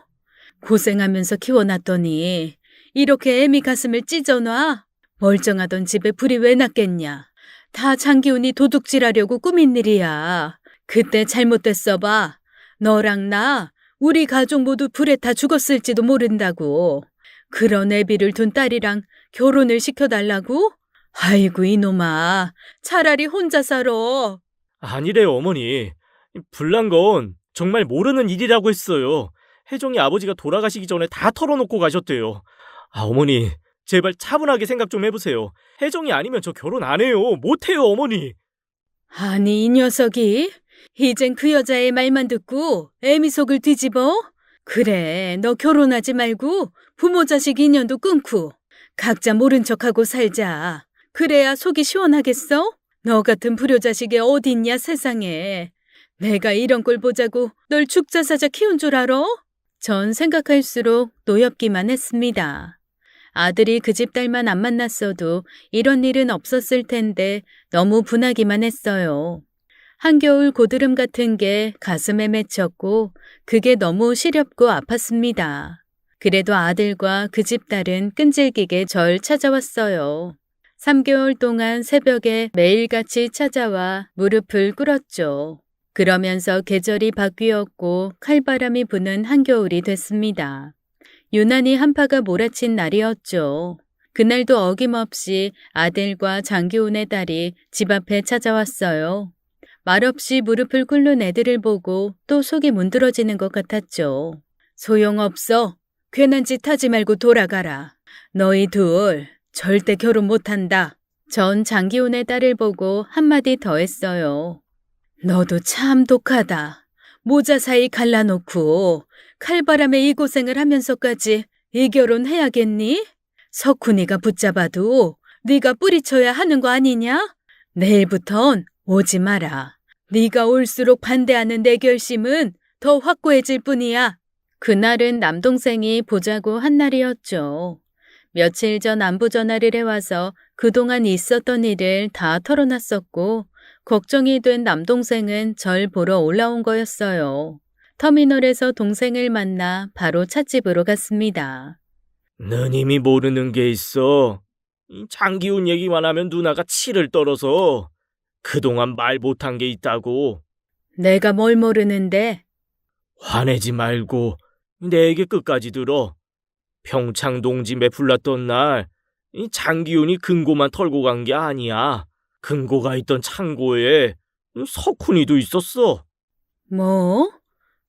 고생하면서 키워놨더니 이렇게 애미 가슴을 찢어놔? 멀쩡하던 집에 불이 왜 났겠냐. 다 장기훈이 도둑질하려고 꾸민 일이야. 그때 잘못됐어 봐. 너랑 나 우리 가족 모두 불에 타 죽었을지도 모른다고. 그런 애비를 둔 딸이랑 결혼을 시켜달라고? 아이고 이놈아. 차라리 혼자 살아. 아니래요, 어머니. 불난 건 정말 모르는 일이라고 했어요. 혜정이 아버지가 돌아가시기 전에 다 털어놓고 가셨대요. 어머니, 제발 차분하게 생각 좀 해보세요. 혜정이 아니면 저 결혼 안 해요. 못 해요, 어머니. 아니 이 녀석이 이젠 그 여자의 말만 듣고 애미 속을 뒤집어? 그래 너 결혼하지 말고 부모 자식 인연도 끊고 각자 모른 척하고 살자. 그래야 속이 시원하겠어? 너 같은 불효자식이 어딨냐 세상에. 내가 이런 꼴 보자고 널 죽자사자 키운 줄 알아? 전 생각할수록 노엽기만 했습니다. 아들이 그 집 딸만 안 만났어도 이런 일은 없었을 텐데 너무 분하기만 했어요. 한겨울 고드름 같은 게 가슴에 맺혔고 그게 너무 시렵고 아팠습니다. 그래도 아들과 그 집 딸은 끈질기게 절 찾아왔어요. 3개월 동안 새벽에 매일같이 찾아와 무릎을 꿇었죠. 그러면서 계절이 바뀌었고 칼바람이 부는 한겨울이 됐습니다. 유난히 한파가 몰아친 날이었죠. 그날도 어김없이 아들과 장기훈의 딸이 집 앞에 찾아왔어요. 말없이 무릎을 꿇는 애들을 보고 또 속이 문드러지는 것 같았죠. 소용없어. 괜한 짓 하지 말고 돌아가라. 너희 둘 절대 결혼 못한다. 전 장기훈의 딸을 보고 한마디 더 했어요. 너도 참 독하다. 모자 사이 갈라놓고 칼바람에 이 고생을 하면서까지 이 결혼 해야겠니? 석훈이가 붙잡아도 네가 뿌리쳐야 하는 거 아니냐? 내일부턴 오지 마라. 네가 올수록 반대하는 내 결심은 더 확고해질 뿐이야. 그날은 남동생이 보자고 한 날이었죠. 며칠 전 안부 전화를 해와서 그동안 있었던 일을 다 털어놨었고 걱정이 된 남동생은 절 보러 올라온 거였어요. 터미널에서 동생을 만나 바로 찻집으로 갔습니다. 누님이 모르는 게 있어. 이 장기훈 얘기만 하면 누나가 치를 떨어서 그동안 말 못한 게 있다고. 내가 뭘 모르는데? 화내지 말고 내 얘기 끝까지 들어. 평창 농짐에 불났던 날 이 장기훈이 금고만 털고 간 게 아니야. 금고가 있던 창고에 석훈이도 있었어. 뭐?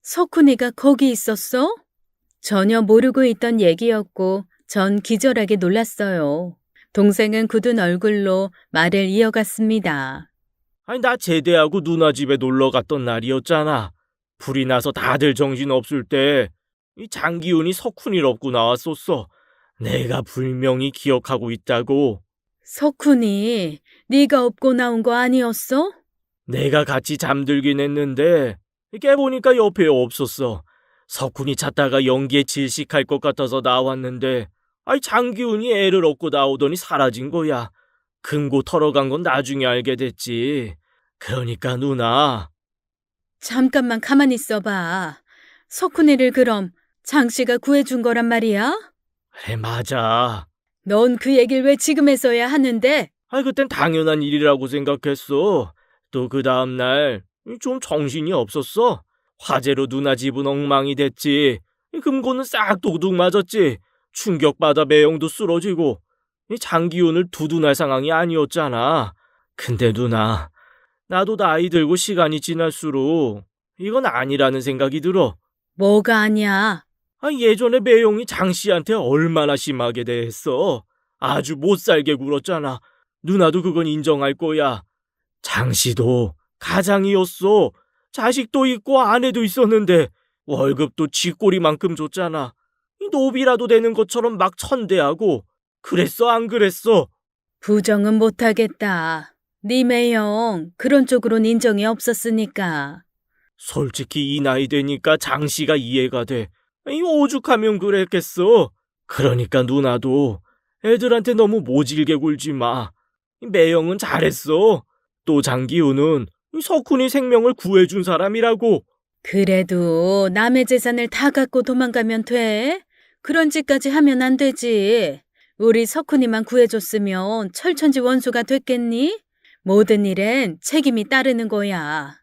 석훈이가 거기 있었어? 전혀 모르고 있던 얘기였고 전 기절하게 놀랐어요. 동생은 굳은 얼굴로 말을 이어갔습니다. 아니 나 제대하고 누나 집에 놀러 갔던 날이었잖아. 불이 나서 다들 정신없을 때 이 장기훈이 석훈이를 업고 나왔었어. 내가 분명히 기억하고 있다고. 석훈이 네가 업고 나온 거 아니었어? 내가 같이 잠들긴 했는데 깨보니까 옆에 없었어. 석훈이 잤다가 연기에 질식할 것 같아서 나왔는데 장기훈이 애를 얻고 나오더니 사라진 거야. 금고 털어간 건 나중에 알게 됐지. 그러니까 누나. 잠깐만 가만히 있어봐. 석훈이를 그럼 장씨가 구해준 거란 말이야? 그래, 맞아. 넌 그 얘기를 왜 지금에서야 하는데? 그땐 당연한 일이라고 생각했어. 또 그 다음날 좀 정신이 없었어. 화재로 누나 집은 엉망이 됐지. 금고는 싹 도둑 맞았지. 충격받아 매형도 쓰러지고. 장기훈을 두둔할 상황이 아니었잖아. 근데 누나, 나도 나이 들고 시간이 지날수록 이건 아니라는 생각이 들어. 뭐가 아니야? 예전에 매형이 장씨한테 얼마나 심하게 대했어. 아주 못살게 굴었잖아. 누나도 그건 인정할 거야. 장씨도 가장이었어. 자식도 있고 아내도 있었는데 월급도 쥐꼬리만큼 줬잖아. 노비라도 되는 것처럼 막 천대하고. 그랬어, 안 그랬어? 부정은 못하겠다. 네 매형 그런 쪽으론 인정이 없었으니까. 솔직히 이 나이 되니까 장씨가 이해가 돼. 오죽하면 그랬겠어. 그러니까 누나도 애들한테 너무 모질게 굴지 마. 매형은 잘했어. 또 장기훈은 석훈이 생명을 구해준 사람이라고. 그래도 남의 재산을 다 갖고 도망가면 돼? 그런 짓까지 하면 안 되지. 우리 석훈이만 구해줬으면 철천지 원수가 됐겠니? 모든 일엔 책임이 따르는 거야.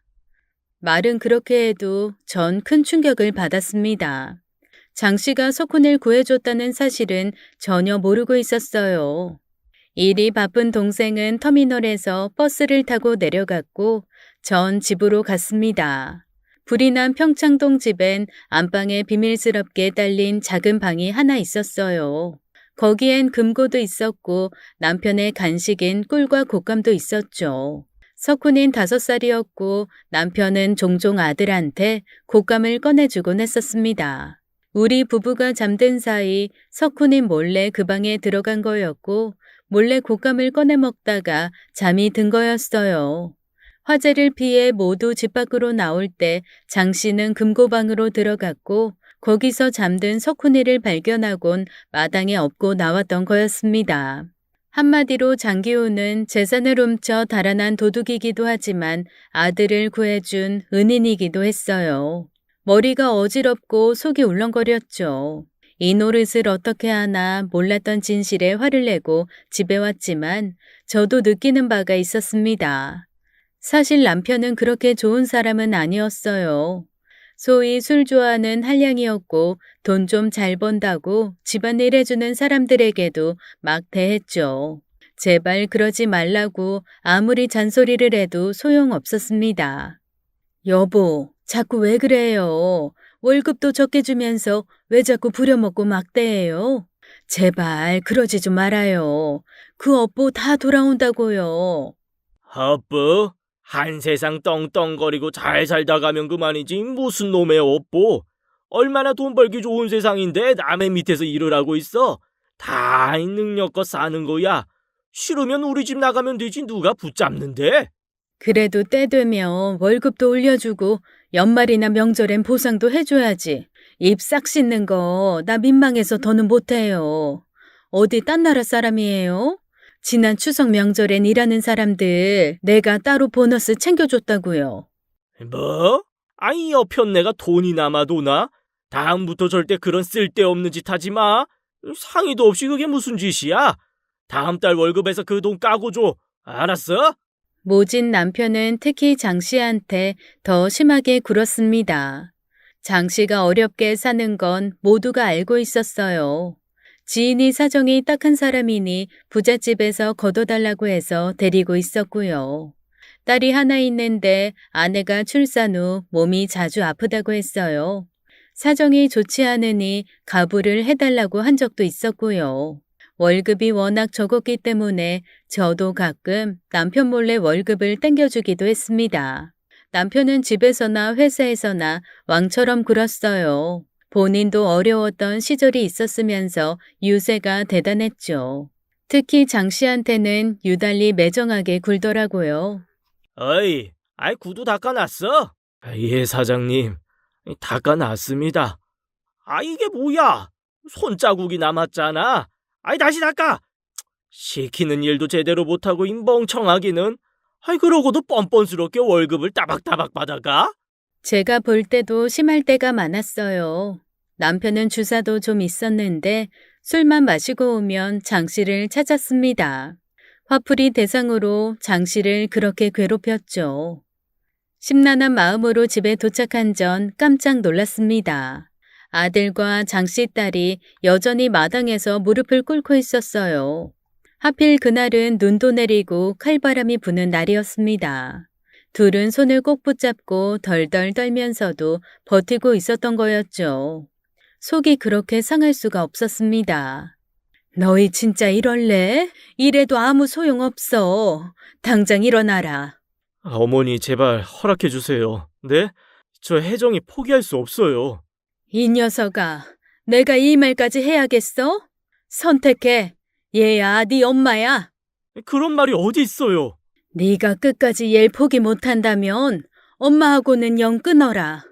말은 그렇게 해도 전 큰 충격을 받았습니다. 장 씨가 석훈을 구해줬다는 사실은 전혀 모르고 있었어요. 일이 바쁜 동생은 터미널에서 버스를 타고 내려갔고 전 집으로 갔습니다. 불이 난 평창동 집엔 안방에 비밀스럽게 딸린 작은 방이 하나 있었어요. 거기엔 금고도 있었고 남편의 간식인 꿀과 곶감도 있었죠. 석훈인 5살이었고 남편은 종종 아들한테 곶감을 꺼내주곤 했었습니다. 우리 부부가 잠든 사이 석훈인 몰래 그 방에 들어간 거였고 몰래 곶감을 꺼내 먹다가 잠이 든 거였어요. 화재를 피해 모두 집 밖으로 나올 때 장 씨는 금고방으로 들어갔고 거기서 잠든 석훈이를 발견하곤 마당에 업고 나왔던 거였습니다. 한마디로 장기훈은 재산을 훔쳐 달아난 도둑이기도 하지만 아들을 구해준 은인이기도 했어요. 머리가 어지럽고 속이 울렁거렸죠. 이 노릇을 어떻게 하나 몰랐던 진실에 화를 내고 집에 왔지만 저도 느끼는 바가 있었습니다. 사실 남편은 그렇게 좋은 사람은 아니었어요. 소위 술 좋아하는 한량이었고 돈 좀 잘 번다고 집안일 해주는 사람들에게도 막 대했죠. 제발 그러지 말라고 아무리 잔소리를 해도 소용없었습니다. 여보, 자꾸 왜 그래요? 월급도 적게 주면서 왜 자꾸 부려먹고 막대해요? 제발 그러지 좀 말아요. 그 업보 다 돌아온다고요. 아빠, 한 세상 떵떵거리고 잘 살다 가면 그만이지 무슨 놈의 업보. 얼마나 돈 벌기 좋은 세상인데 남의 밑에서 일을 하고 있어. 다 능력껏 사는 거야. 싫으면 우리 집 나가면 되지 누가 붙잡는데. 그래도 때 되면 월급도 올려주고 연말이나 명절엔 보상도 해줘야지. 입 싹 씻는 거 나 민망해서 더는 못해요. 어디 딴 나라 사람이에요? 지난 추석 명절엔 일하는 사람들 내가 따로 보너스 챙겨줬다고요. 뭐? 여편네가 돈이 남아도나? 다음부터 절대 그런 쓸데없는 짓 하지 마. 상의도 없이 그게 무슨 짓이야? 다음 달 월급에서 그 돈 까고 줘. 알았어? 모진 남편은 특히 장 씨한테 더 심하게 굴었습니다. 장 씨가 어렵게 사는 건 모두가 알고 있었어요. 지인이 사정이 딱한 사람이니 부잣집에서 거둬달라고 해서 데리고 있었고요. 딸이 하나 있는데 아내가 출산 후 몸이 자주 아프다고 했어요. 사정이 좋지 않으니 가부를 해달라고 한 적도 있었고요. 월급이 워낙 적었기 때문에 저도 가끔 남편 몰래 월급을 땡겨주기도 했습니다. 남편은 집에서나 회사에서나 왕처럼 굴었어요. 본인도 어려웠던 시절이 있었으면서 유세가 대단했죠. 특히 장 씨한테는 유달리 매정하게 굴더라고요. 어이, 아이 구두 닦아놨어? 예, 사장님. 닦아놨습니다. 아, 이게 뭐야? 손자국이 남았잖아. 아이, 다시 닦아! 시키는 일도 제대로 못하고 멍청하기는. 아이, 그러고도 뻔뻔스럽게 월급을 따박따박 받아가? 제가 볼 때도 심할 때가 많았어요. 남편은 주사도 좀 있었는데 술만 마시고 오면 장 씨를 찾았습니다. 화풀이 대상으로 장 씨를 그렇게 괴롭혔죠. 심란한 마음으로 집에 도착한 전 깜짝 놀랐습니다. 아들과 장 씨 딸이 여전히 마당에서 무릎을 꿇고 있었어요. 하필 그날은 눈도 내리고 칼바람이 부는 날이었습니다. 둘은 손을 꼭 붙잡고 덜덜 떨면서도 버티고 있었던 거였죠. 속이 그렇게 상할 수가 없었습니다. 너희 진짜 이럴래? 이래도 아무 소용없어. 당장 일어나라. 어머니, 제발 허락해 주세요. 네? 저 혜정이 포기할 수 없어요. 이 녀석아, 내가 이 말까지 해야겠어? 선택해. 얘야, 네 엄마야. 그런 말이 어디 있어요? 네가 끝까지 얘를 포기 못한다면 엄마하고는 영 끊어라.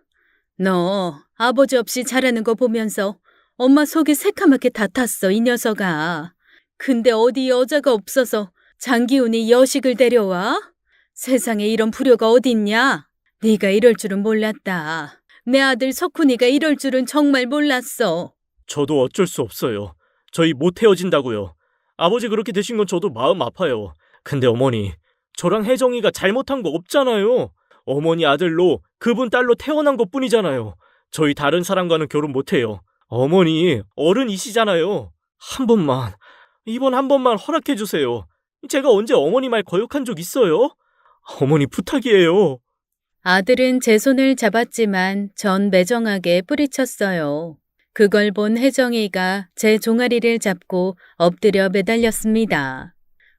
너 아버지 없이 자라는 거 보면서 엄마 속이 새카맣게 다 탔어, 이 녀석아. 근데 어디 여자가 없어서 장기훈이 여식을 데려와? 세상에 이런 불효가 어딨냐? 네가 이럴 줄은 몰랐다. 내 아들 석훈이가 이럴 줄은 정말 몰랐어. 저도 어쩔 수 없어요. 저희 못 헤어진다고요. 아버지 그렇게 되신 건 저도 마음 아파요. 근데 어머니, 저랑 혜정이가 잘못한 거 없잖아요. 어머니 아들로 그분 딸로 태어난 것 뿐이잖아요. 저희 다른 사람과는 결혼 못 해요. 어머니, 어른이시잖아요. 이번 한 번만 허락해 주세요. 제가 언제 어머니 말 거역한 적 있어요? 어머니 부탁이에요. 아들은 제 손을 잡았지만 전 매정하게 뿌리쳤어요. 그걸 본 혜정이가 제 종아리를 잡고 엎드려 매달렸습니다.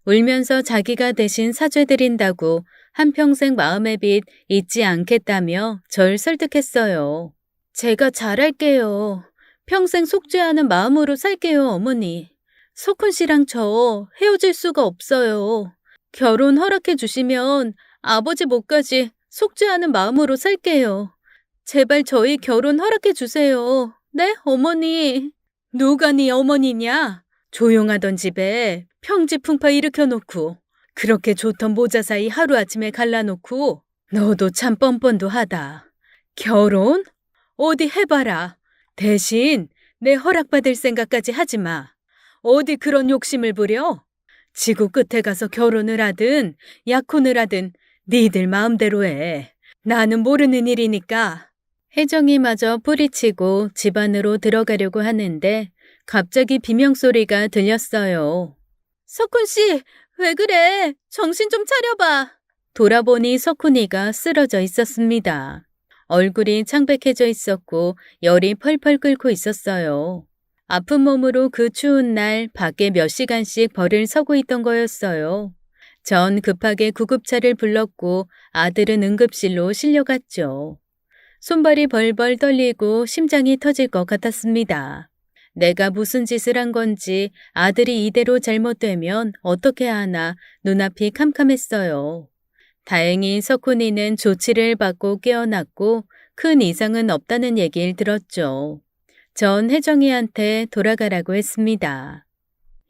울면서 자기가 대신 사죄드린다고 한평생 마음의 빚 잊지 않겠다며 절 설득했어요. 제가 잘할게요. 평생 속죄하는 마음으로 살게요, 어머니. 석훈 씨랑 저 헤어질 수가 없어요. 결혼 허락해 주시면 아버지 몫까지 속죄하는 마음으로 살게요. 제발 저희 결혼 허락해 주세요. 네, 어머니. 누가 네 어머니냐? 조용하던 집에 평지풍파 일으켜놓고 그렇게 좋던 모자 사이 하루아침에 갈라놓고 너도 참 뻔뻔도 하다. 결혼? 어디 해봐라. 대신 내 허락받을 생각까지 하지 마. 어디 그런 욕심을 부려? 지구 끝에 가서 결혼을 하든 약혼을 하든 니들 마음대로 해. 나는 모르는 일이니까. 혜정이마저 뿌리치고 집 안으로 들어가려고 하는데 갑자기 비명소리가 들렸어요. 석훈 씨, 왜 그래? 정신 좀 차려봐. 돌아보니 석훈이가 쓰러져 있었습니다. 얼굴이 창백해져 있었고 열이 펄펄 끓고 있었어요. 아픈 몸으로 그 추운 날 밖에 몇 시간씩 벌을 서고 있던 거였어요. 전 급하게 구급차를 불렀고 아들은 응급실로 실려갔죠. 손발이 벌벌 떨리고 심장이 터질 것 같았습니다. 내가 무슨 짓을 한 건지 아들이 이대로 잘못되면 어떻게 하나 눈앞이 캄캄했어요. 다행히 석훈이는 조치를 받고 깨어났고 큰 이상은 없다는 얘기를 들었죠. 전 혜정이한테 돌아가라고 했습니다.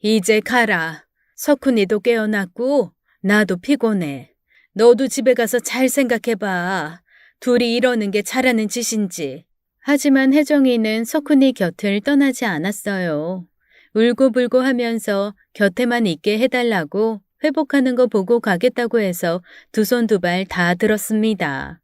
이제 가라. 석훈이도 깨어났고 나도 피곤해. 너도 집에 가서 잘 생각해봐. 둘이 이러는 게 잘하는 짓인지. 하지만 혜정이는 석훈이 곁을 떠나지 않았어요. 울고불고 하면서 곁에만 있게 해달라고 회복하는 거 보고 가겠다고 해서 두 손 두 발 다 들었습니다.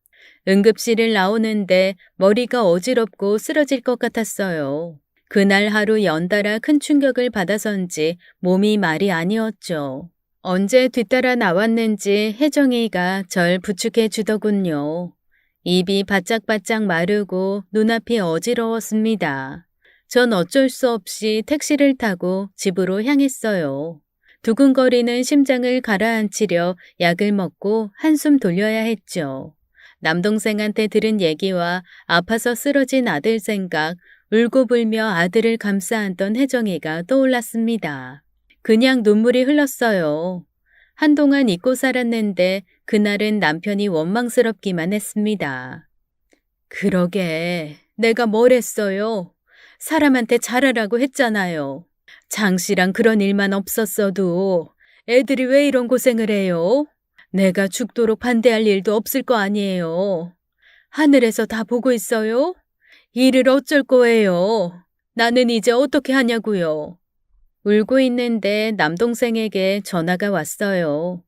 응급실을 나오는데 머리가 어지럽고 쓰러질 것 같았어요. 그날 하루 연달아 큰 충격을 받아서인지 몸이 말이 아니었죠. 언제 뒤따라 나왔는지 혜정이가 절 부축해 주더군요. 입이 바짝바짝 마르고 눈앞이 어지러웠습니다. 전 어쩔 수 없이 택시를 타고 집으로 향했어요. 두근거리는 심장을 가라앉히려 약을 먹고 한숨 돌려야 했죠. 남동생한테 들은 얘기와 아파서 쓰러진 아들 생각, 울고불며 아들을 감싸 안던 혜정이가 떠올랐습니다. 그냥 눈물이 흘렀어요. 한동안 잊고 살았는데 그날은 남편이 원망스럽기만 했습니다. 그러게, 내가 뭘 했어요? 사람한테 잘하라고 했잖아요. 장 씨랑 그런 일만 없었어도 애들이 왜 이런 고생을 해요? 내가 죽도록 반대할 일도 없을 거 아니에요. 하늘에서 다 보고 있어요? 일을 어쩔 거예요? 나는 이제 어떻게 하냐고요? 울고 있는데 남동생에게 전화가 왔어요.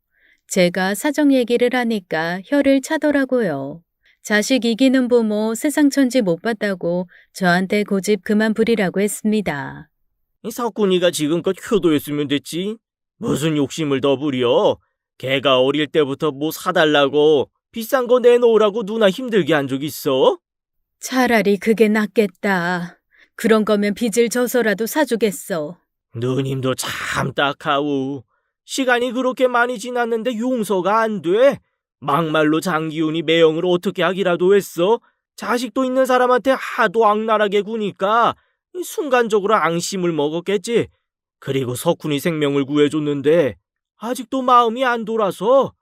제가 사정 얘기를 하니까 혀를 차더라고요. 자식 이기는 부모 세상 천지 못 봤다고 저한테 고집 그만 부리라고 했습니다. 이 석훈이가 지금껏 효도했으면 됐지. 무슨 욕심을 더 부려. 걔가 어릴 때부터 뭐 사달라고 비싼 거 내놓으라고 누나 힘들게 한 적 있어? 차라리 그게 낫겠다. 그런 거면 빚을 져서라도 사주겠어. 누님도 참 딱하오. 시간이 그렇게 많이 지났는데 용서가 안 돼. 막말로 장기훈이 매형을 어떻게 하기라도 했어. 자식도 있는 사람한테 하도 악랄하게 구니까 순간적으로 앙심을 먹었겠지. 그리고 석훈이 생명을 구해줬는데 아직도 마음이 안 돌아서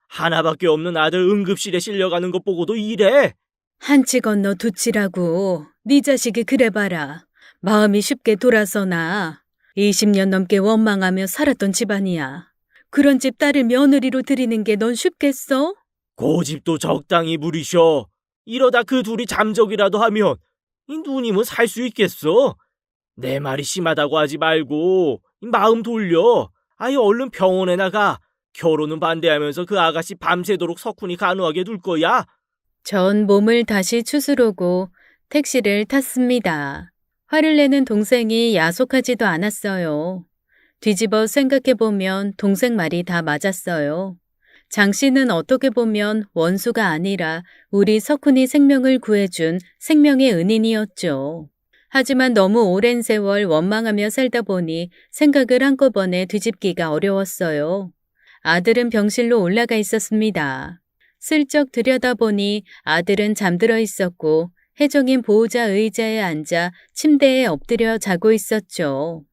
하나밖에 없는 아들 응급실에 실려가는 것 보고도 이래. 한치 건너 두치라고. 네 자식이 그래봐라. 마음이 쉽게 돌아서나. 20년 넘게 원망하며 살았던 집안이야. 그런 집 딸을 며느리로 들이는 게 넌 쉽겠어? 고집도 적당히 부리셔. 이러다 그 둘이 잠적이라도 하면 이 누님은 살 수 있겠어? 내 말이 심하다고 하지 말고 이 마음 돌려. 아예 얼른 병원에 나가. 결혼은 반대하면서 그 아가씨 밤새도록 석훈이 간호하게 둘 거야. 전 몸을 다시 추스르고 택시를 탔습니다. 화를 내는 동생이 야속하지도 않았어요. 뒤집어 생각해보면 동생 말이 다 맞았어요. 장 씨는 어떻게 보면 원수가 아니라 우리 석훈이 생명을 구해준 생명의 은인이었죠. 하지만 너무 오랜 세월 원망하며 살다 보니 생각을 한꺼번에 뒤집기가 어려웠어요. 아들은 병실로 올라가 있었습니다. 슬쩍 들여다보니 아들은 잠들어 있었고 혜정인 보호자 의자에 앉아 침대에 엎드려 자고 있었죠.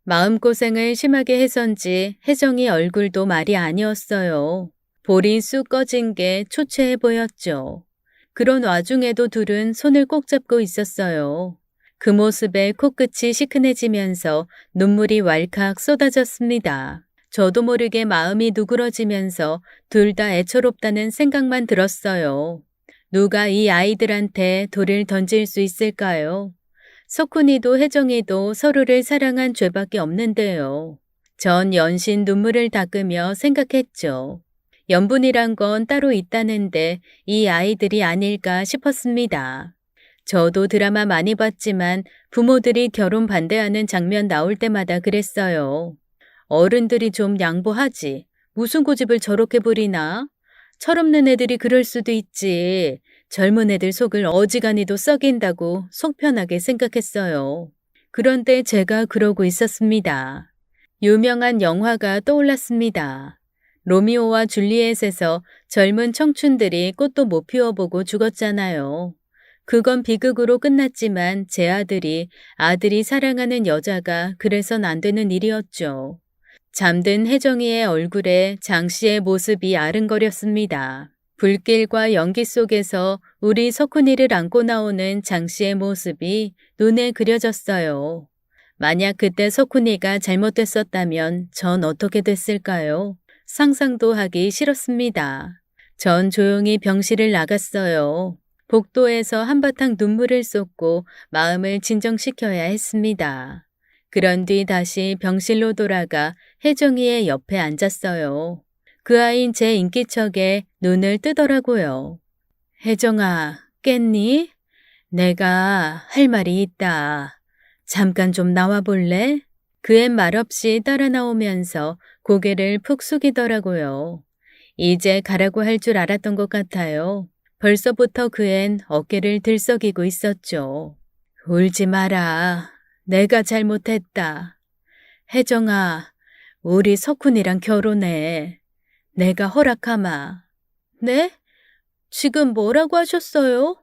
마음고생을 심하게 해서인지 혜정이 얼굴도 말이 아니었어요. 볼이 쑥 꺼진 게 초췌해 보였죠. 그런 와중에도 둘은 손을 꼭 잡고 있었어요. 그 모습에 코끝이 시큰해지면서 눈물이 왈칵 쏟아졌습니다. 저도 모르게 마음이 누그러지면서 둘 다 애처롭다는 생각만 들었어요. 누가 이 아이들한테 돌을 던질 수 있을까요? 석훈이도 혜정이도 서로를 사랑한 죄밖에 없는데요. 전 연신 눈물을 닦으며 생각했죠. 연분이란 건 따로 있다는데 이 아이들이 아닐까 싶었습니다. 저도 드라마 많이 봤지만 부모들이 결혼 반대하는 장면 나올 때마다 그랬어요. 어른들이 좀 양보하지. 무슨 고집을 저렇게 부리나? 철없는 애들이 그럴 수도 있지. 젊은 애들 속을 어지간히도 썩인다고 속 편하게 생각했어요. 그런데 제가 그러고 있었습니다. 유명한 영화가 떠올랐습니다. 로미오와 줄리엣에서 젊은 청춘들이 꽃도 못 피워보고 죽었잖아요. 그건 비극으로 끝났지만 제 아들이 사랑하는 여자가 그래선 안 되는 일이었죠. 잠든 혜정이의 얼굴에 장 씨의 모습이 아른거렸습니다. 불길과 연기 속에서 우리 석훈이를 안고 나오는 장 씨의 모습이 눈에 그려졌어요. 만약 그때 석훈이가 잘못됐었다면 전 어떻게 됐을까요? 상상도 하기 싫었습니다. 전 조용히 병실을 나갔어요. 복도에서 한바탕 눈물을 쏟고 마음을 진정시켜야 했습니다. 그런 뒤 다시 병실로 돌아가 혜정이의 옆에 앉았어요. 그 아이는 제 인기척에 눈을 뜨더라고요. 혜정아, 깼니? 내가 할 말이 있다. 잠깐 좀 나와 볼래? 그 앤 말없이 따라 나오면서 고개를 푹 숙이더라고요. 이제 가라고 할 줄 알았던 것 같아요. 벌써부터 그 앤 어깨를 들썩이고 있었죠. 울지 마라. 내가 잘못했다. 혜정아, 우리 석훈이랑 결혼해. 내가 허락하마. 네? 지금 뭐라고 하셨어요?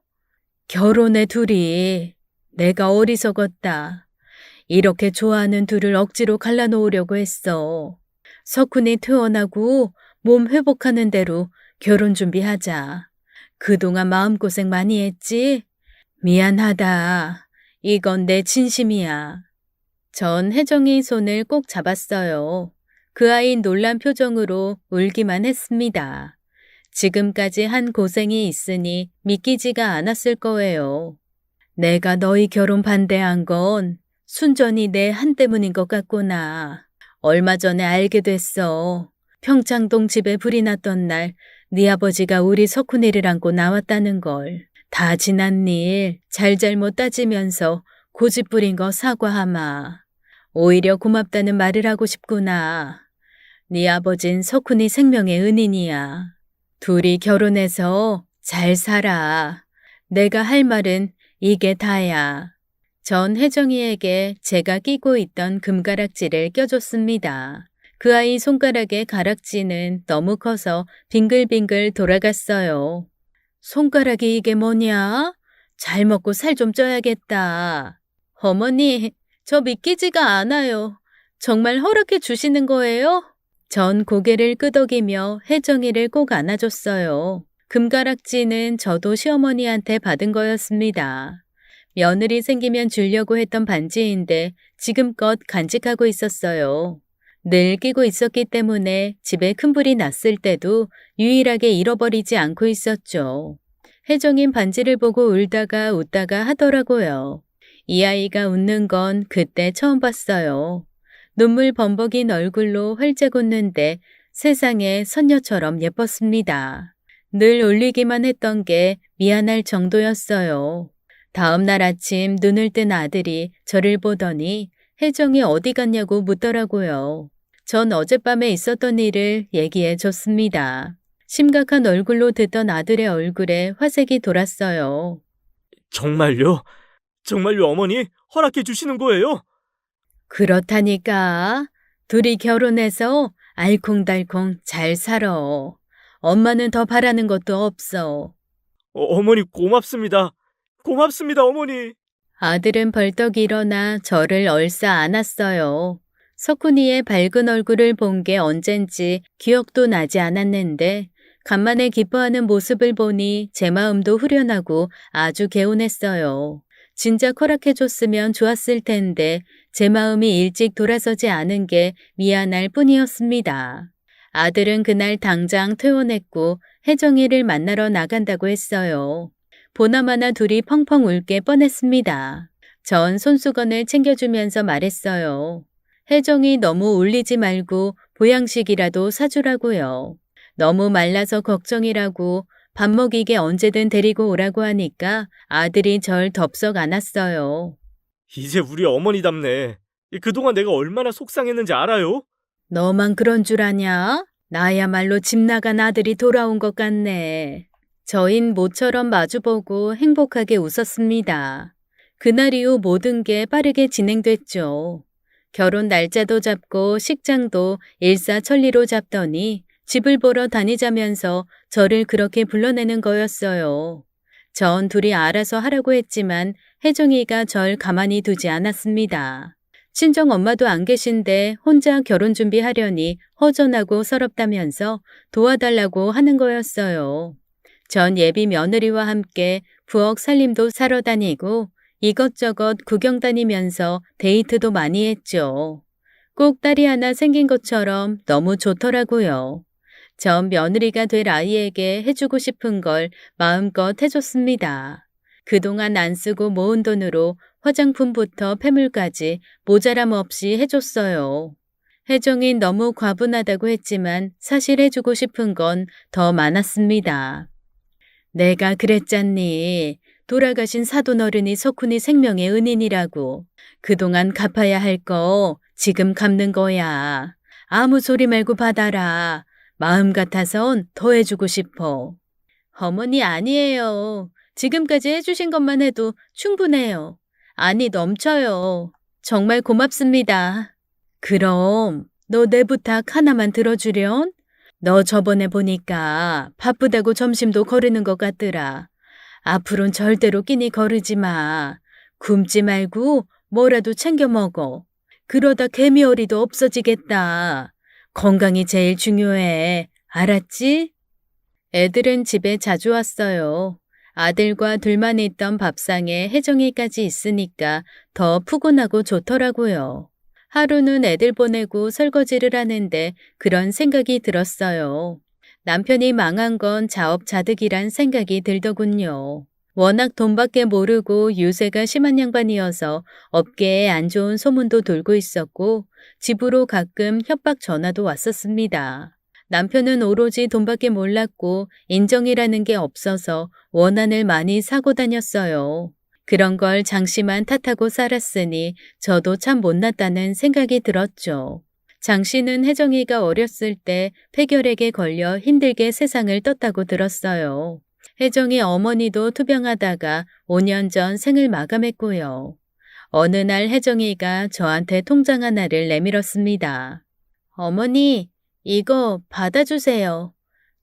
결혼해 둘이. 내가 어리석었다. 이렇게 좋아하는 둘을 억지로 갈라놓으려고 했어. 석훈이 퇴원하고 몸 회복하는 대로 결혼 준비하자. 그동안 마음고생 많이 했지? 미안하다. 이건 내 진심이야. 전 혜정이 손을 꼭 잡았어요. 그 아이 놀란 표정으로 울기만 했습니다. 지금까지 한 고생이 있으니 믿기지가 않았을 거예요. 내가 너희 결혼 반대한 건 순전히 내 한 때문인 것 같구나. 얼마 전에 알게 됐어. 평창동 집에 불이 났던 날 네 아버지가 우리 석훈이를 안고 나왔다는 걸. 다 지난 일 잘잘못 따지면서 고집 부린 거 사과하마. 오히려 고맙다는 말을 하고 싶구나. 네 아버진 석훈이 생명의 은인이야. 둘이 결혼해서 잘 살아. 내가 할 말은 이게 다야. 전 혜정이에게 제가 끼고 있던 금가락지를 껴줬습니다. 그 아이 손가락의 가락지는 너무 커서 빙글빙글 돌아갔어요. 손가락이 이게 뭐냐? 잘 먹고 살 좀 쪄야겠다. 어머니, 저 믿기지가 않아요. 정말 허락해 주시는 거예요? 전 고개를 끄덕이며 혜정이를 꼭 안아줬어요. 금가락지는 저도 시어머니한테 받은 거였습니다. 며느리 생기면 주려고 했던 반지인데 지금껏 간직하고 있었어요. 늘 끼고 있었기 때문에 집에 큰 불이 났을 때도 유일하게 잃어버리지 않고 있었죠. 혜정인 반지를 보고 울다가 웃다가 하더라고요. 이 아이가 웃는 건 그때 처음 봤어요. 눈물 범벅인 얼굴로 활짝 웃는데 세상에 선녀처럼 예뻤습니다. 늘 울리기만 했던 게 미안할 정도였어요. 다음 날 아침 눈을 뜬 아들이 저를 보더니 혜정이 어디 갔냐고 묻더라고요. 전 어젯밤에 있었던 일을 얘기해 줬습니다. 심각한 얼굴로 듣던 아들의 얼굴에 화색이 돌았어요. 정말요? 정말요, 어머니? 허락해 주시는 거예요? 그렇다니까. 둘이 결혼해서 알콩달콩 잘 살아. 엄마는 더 바라는 것도 없어. 어머니 고맙습니다. 고맙습니다, 어머니. 아들은 벌떡 일어나 저를 얼싸 안았어요. 석훈이의 밝은 얼굴을 본 게 언젠지 기억도 나지 않았는데 간만에 기뻐하는 모습을 보니 제 마음도 후련하고 아주 개운했어요. 진작 허락해줬으면 좋았을 텐데 제 마음이 일찍 돌아서지 않은 게 미안할 뿐이었습니다. 아들은 그날 당장 퇴원했고 혜정이를 만나러 나간다고 했어요. 보나마나 둘이 펑펑 울게 뻔했습니다. 전 손수건을 챙겨주면서 말했어요. 혜정이 너무 울리지 말고 보양식이라도 사주라고요. 너무 말라서 걱정이라고 밥 먹이게 언제든 데리고 오라고 하니까 아들이 절 덥석 안았어요. 이제 우리 어머니답네. 그동안 내가 얼마나 속상했는지 알아요? 너만 그런 줄 아냐? 나야말로 집 나간 아들이 돌아온 것 같네. 저흰 모처럼 마주보고 행복하게 웃었습니다. 그날 이후 모든 게 빠르게 진행됐죠. 결혼 날짜도 잡고 식장도 일사천리로 잡더니 집을 보러 다니자면서 저를 그렇게 불러내는 거였어요. 전 둘이 알아서 하라고 했지만 혜정이가 절 가만히 두지 않았습니다. 친정 엄마도 안 계신데 혼자 결혼 준비하려니 허전하고 서럽다면서 도와달라고 하는 거였어요. 전 예비 며느리와 함께 부엌 살림도 사러 다니고 이것저것 구경 다니면서 데이트도 많이 했죠. 꼭 딸이 하나 생긴 것처럼 너무 좋더라고요. 전 며느리가 될 아이에게 해주고 싶은 걸 마음껏 해줬습니다. 그동안 안 쓰고 모은 돈으로 화장품부터 폐물까지 모자람 없이 해줬어요. 혜정이 너무 과분하다고 했지만 사실 해주고 싶은 건 더 많았습니다. 내가 그랬잖니. 돌아가신 사돈 어른이 석훈이 생명의 은인이라고. 그동안 갚아야 할 거 지금 갚는 거야. 아무 소리 말고 받아라. 마음 같아선 더 해주고 싶어. 어머니 아니에요. 지금까지 해주신 것만 해도 충분해요. 아니 넘쳐요. 정말 고맙습니다. 그럼 너 내 부탁 하나만 들어주련? 너 저번에 보니까 바쁘다고 점심도 거르는 것 같더라. 앞으론 절대로 끼니 거르지 마. 굶지 말고 뭐라도 챙겨 먹어. 그러다 개미어리도 없어지겠다. 건강이 제일 중요해. 알았지? 애들은 집에 자주 왔어요. 아들과 둘만 있던 밥상에 혜정이까지 있으니까 더 푸근하고 좋더라고요. 하루는 애들 보내고 설거지를 하는데 그런 생각이 들었어요. 남편이 망한 건 자업자득이란 생각이 들더군요. 워낙 돈밖에 모르고 유세가 심한 양반이어서 업계에 안 좋은 소문도 돌고 있었고 집으로 가끔 협박 전화도 왔었습니다. 남편은 오로지 돈밖에 몰랐고 인정이라는 게 없어서 원한을 많이 사고 다녔어요. 그런 걸 장씨만 탓하고 살았으니 저도 참 못났다는 생각이 들었죠. 장씨는 혜정이가 어렸을 때 폐결핵에 걸려 힘들게 세상을 떴다고 들었어요. 혜정이 어머니도 투병하다가 5년 전 생을 마감했고요. 어느 날 혜정이가 저한테 통장 하나를 내밀었습니다. 어머니, 이거 받아주세요.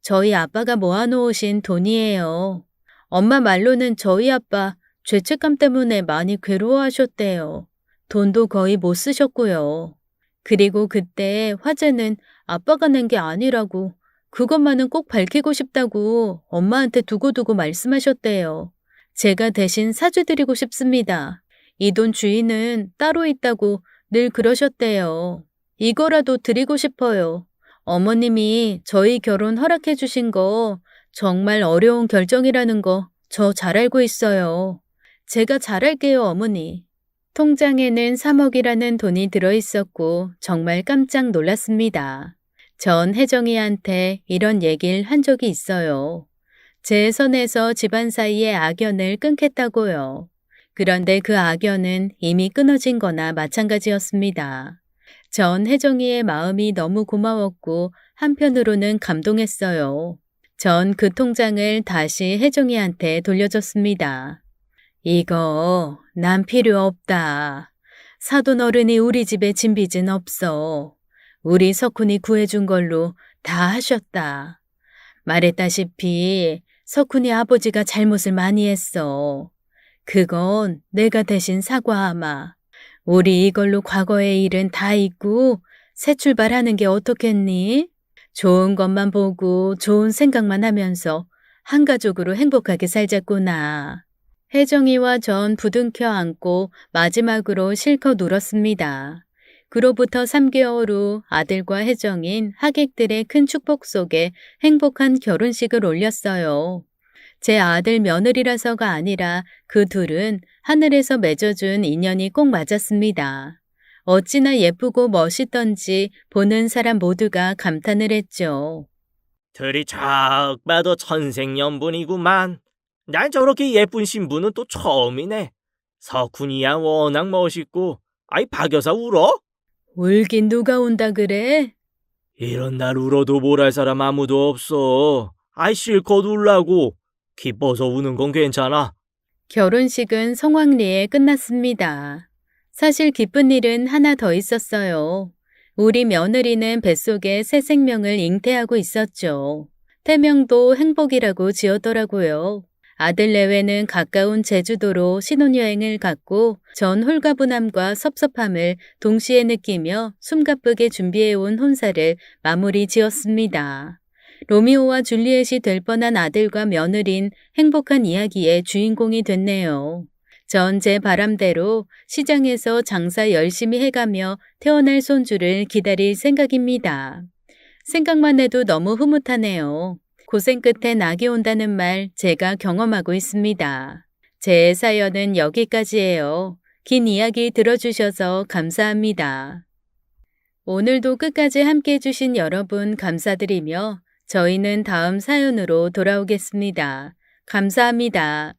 저희 아빠가 모아놓으신 돈이에요. 엄마 말로는 저희 아빠 죄책감 때문에 많이 괴로워하셨대요. 돈도 거의 못 쓰셨고요. 그리고 그때 화재는 아빠가 낸 게 아니라고 그것만은 꼭 밝히고 싶다고 엄마한테 두고두고 말씀하셨대요. 제가 대신 사죄드리고 싶습니다. 이 돈 주인은 따로 있다고 늘 그러셨대요. 이거라도 드리고 싶어요. 어머님이 저희 결혼 허락해 주신 거 정말 어려운 결정이라는 거 저 잘 알고 있어요. 제가 잘할게요, 어머니. 통장에는 3억이라는 돈이 들어있었고 정말 깜짝 놀랐습니다. 전 혜정이한테 이런 얘기를 한 적이 있어요. 제 선에서 집안 사이의 악연을 끊겠다고요. 그런데 그 악연은 이미 끊어진 거나 마찬가지였습니다. 전 혜정이의 마음이 너무 고마웠고 한편으로는 감동했어요. 전 그 통장을 다시 혜정이한테 돌려줬습니다. 이거 난 필요 없다. 사돈 어른이 우리 집에 진 빚은 없어. 우리 석훈이 구해준 걸로 다 하셨다. 말했다시피 석훈이 아버지가 잘못을 많이 했어. 그건 내가 대신 사과하마. 우리 이걸로 과거의 일은 다 잊고 새 출발하는 게 어떻겠니? 좋은 것만 보고 좋은 생각만 하면서 한 가족으로 행복하게 살자꾸나. 혜정이와 전 부둥켜 안고 마지막으로 실컷 울었습니다. 그로부터 3개월 후 아들과 혜정인 하객들의 큰 축복 속에 행복한 결혼식을 올렸어요. 제 아들 며느리라서가 아니라 그 둘은 하늘에서 맺어준 인연이 꼭 맞았습니다. 어찌나 예쁘고 멋있던지 보는 사람 모두가 감탄을 했죠. 둘이 척 봐도 천생연분이구만. 난 저렇게 예쁜 신부는 또 처음이네. 석훈이야 워낙 멋있고. 아이 박 여사 울어? 울긴 누가 운다 그래? 이런 날 울어도 뭘 할 사람 아무도 없어. 아이 실컷 울라고. 기뻐서 우는 건 괜찮아. 결혼식은 성황리에 끝났습니다. 사실 기쁜 일은 하나 더 있었어요. 우리 며느리는 뱃속에 새 생명을 잉태하고 있었죠. 태명도 행복이라고 지었더라고요. 아들 내외는 가까운 제주도로 신혼여행을 갔고 전 홀가분함과 섭섭함을 동시에 느끼며 숨가쁘게 준비해온 혼사를 마무리 지었습니다. 로미오와 줄리엣이 될 뻔한 아들과 며느린 행복한 이야기의 주인공이 됐네요. 전 제 바람대로 시장에서 장사 열심히 해가며 태어날 손주를 기다릴 생각입니다. 생각만 해도 너무 흐뭇하네요. 고생 끝에 낙이 온다는 말 제가 경험하고 있습니다. 제 사연은 여기까지예요. 긴 이야기 들어주셔서 감사합니다. 오늘도 끝까지 함께 해주신 여러분 감사드리며 저희는 다음 사연으로 돌아오겠습니다. 감사합니다.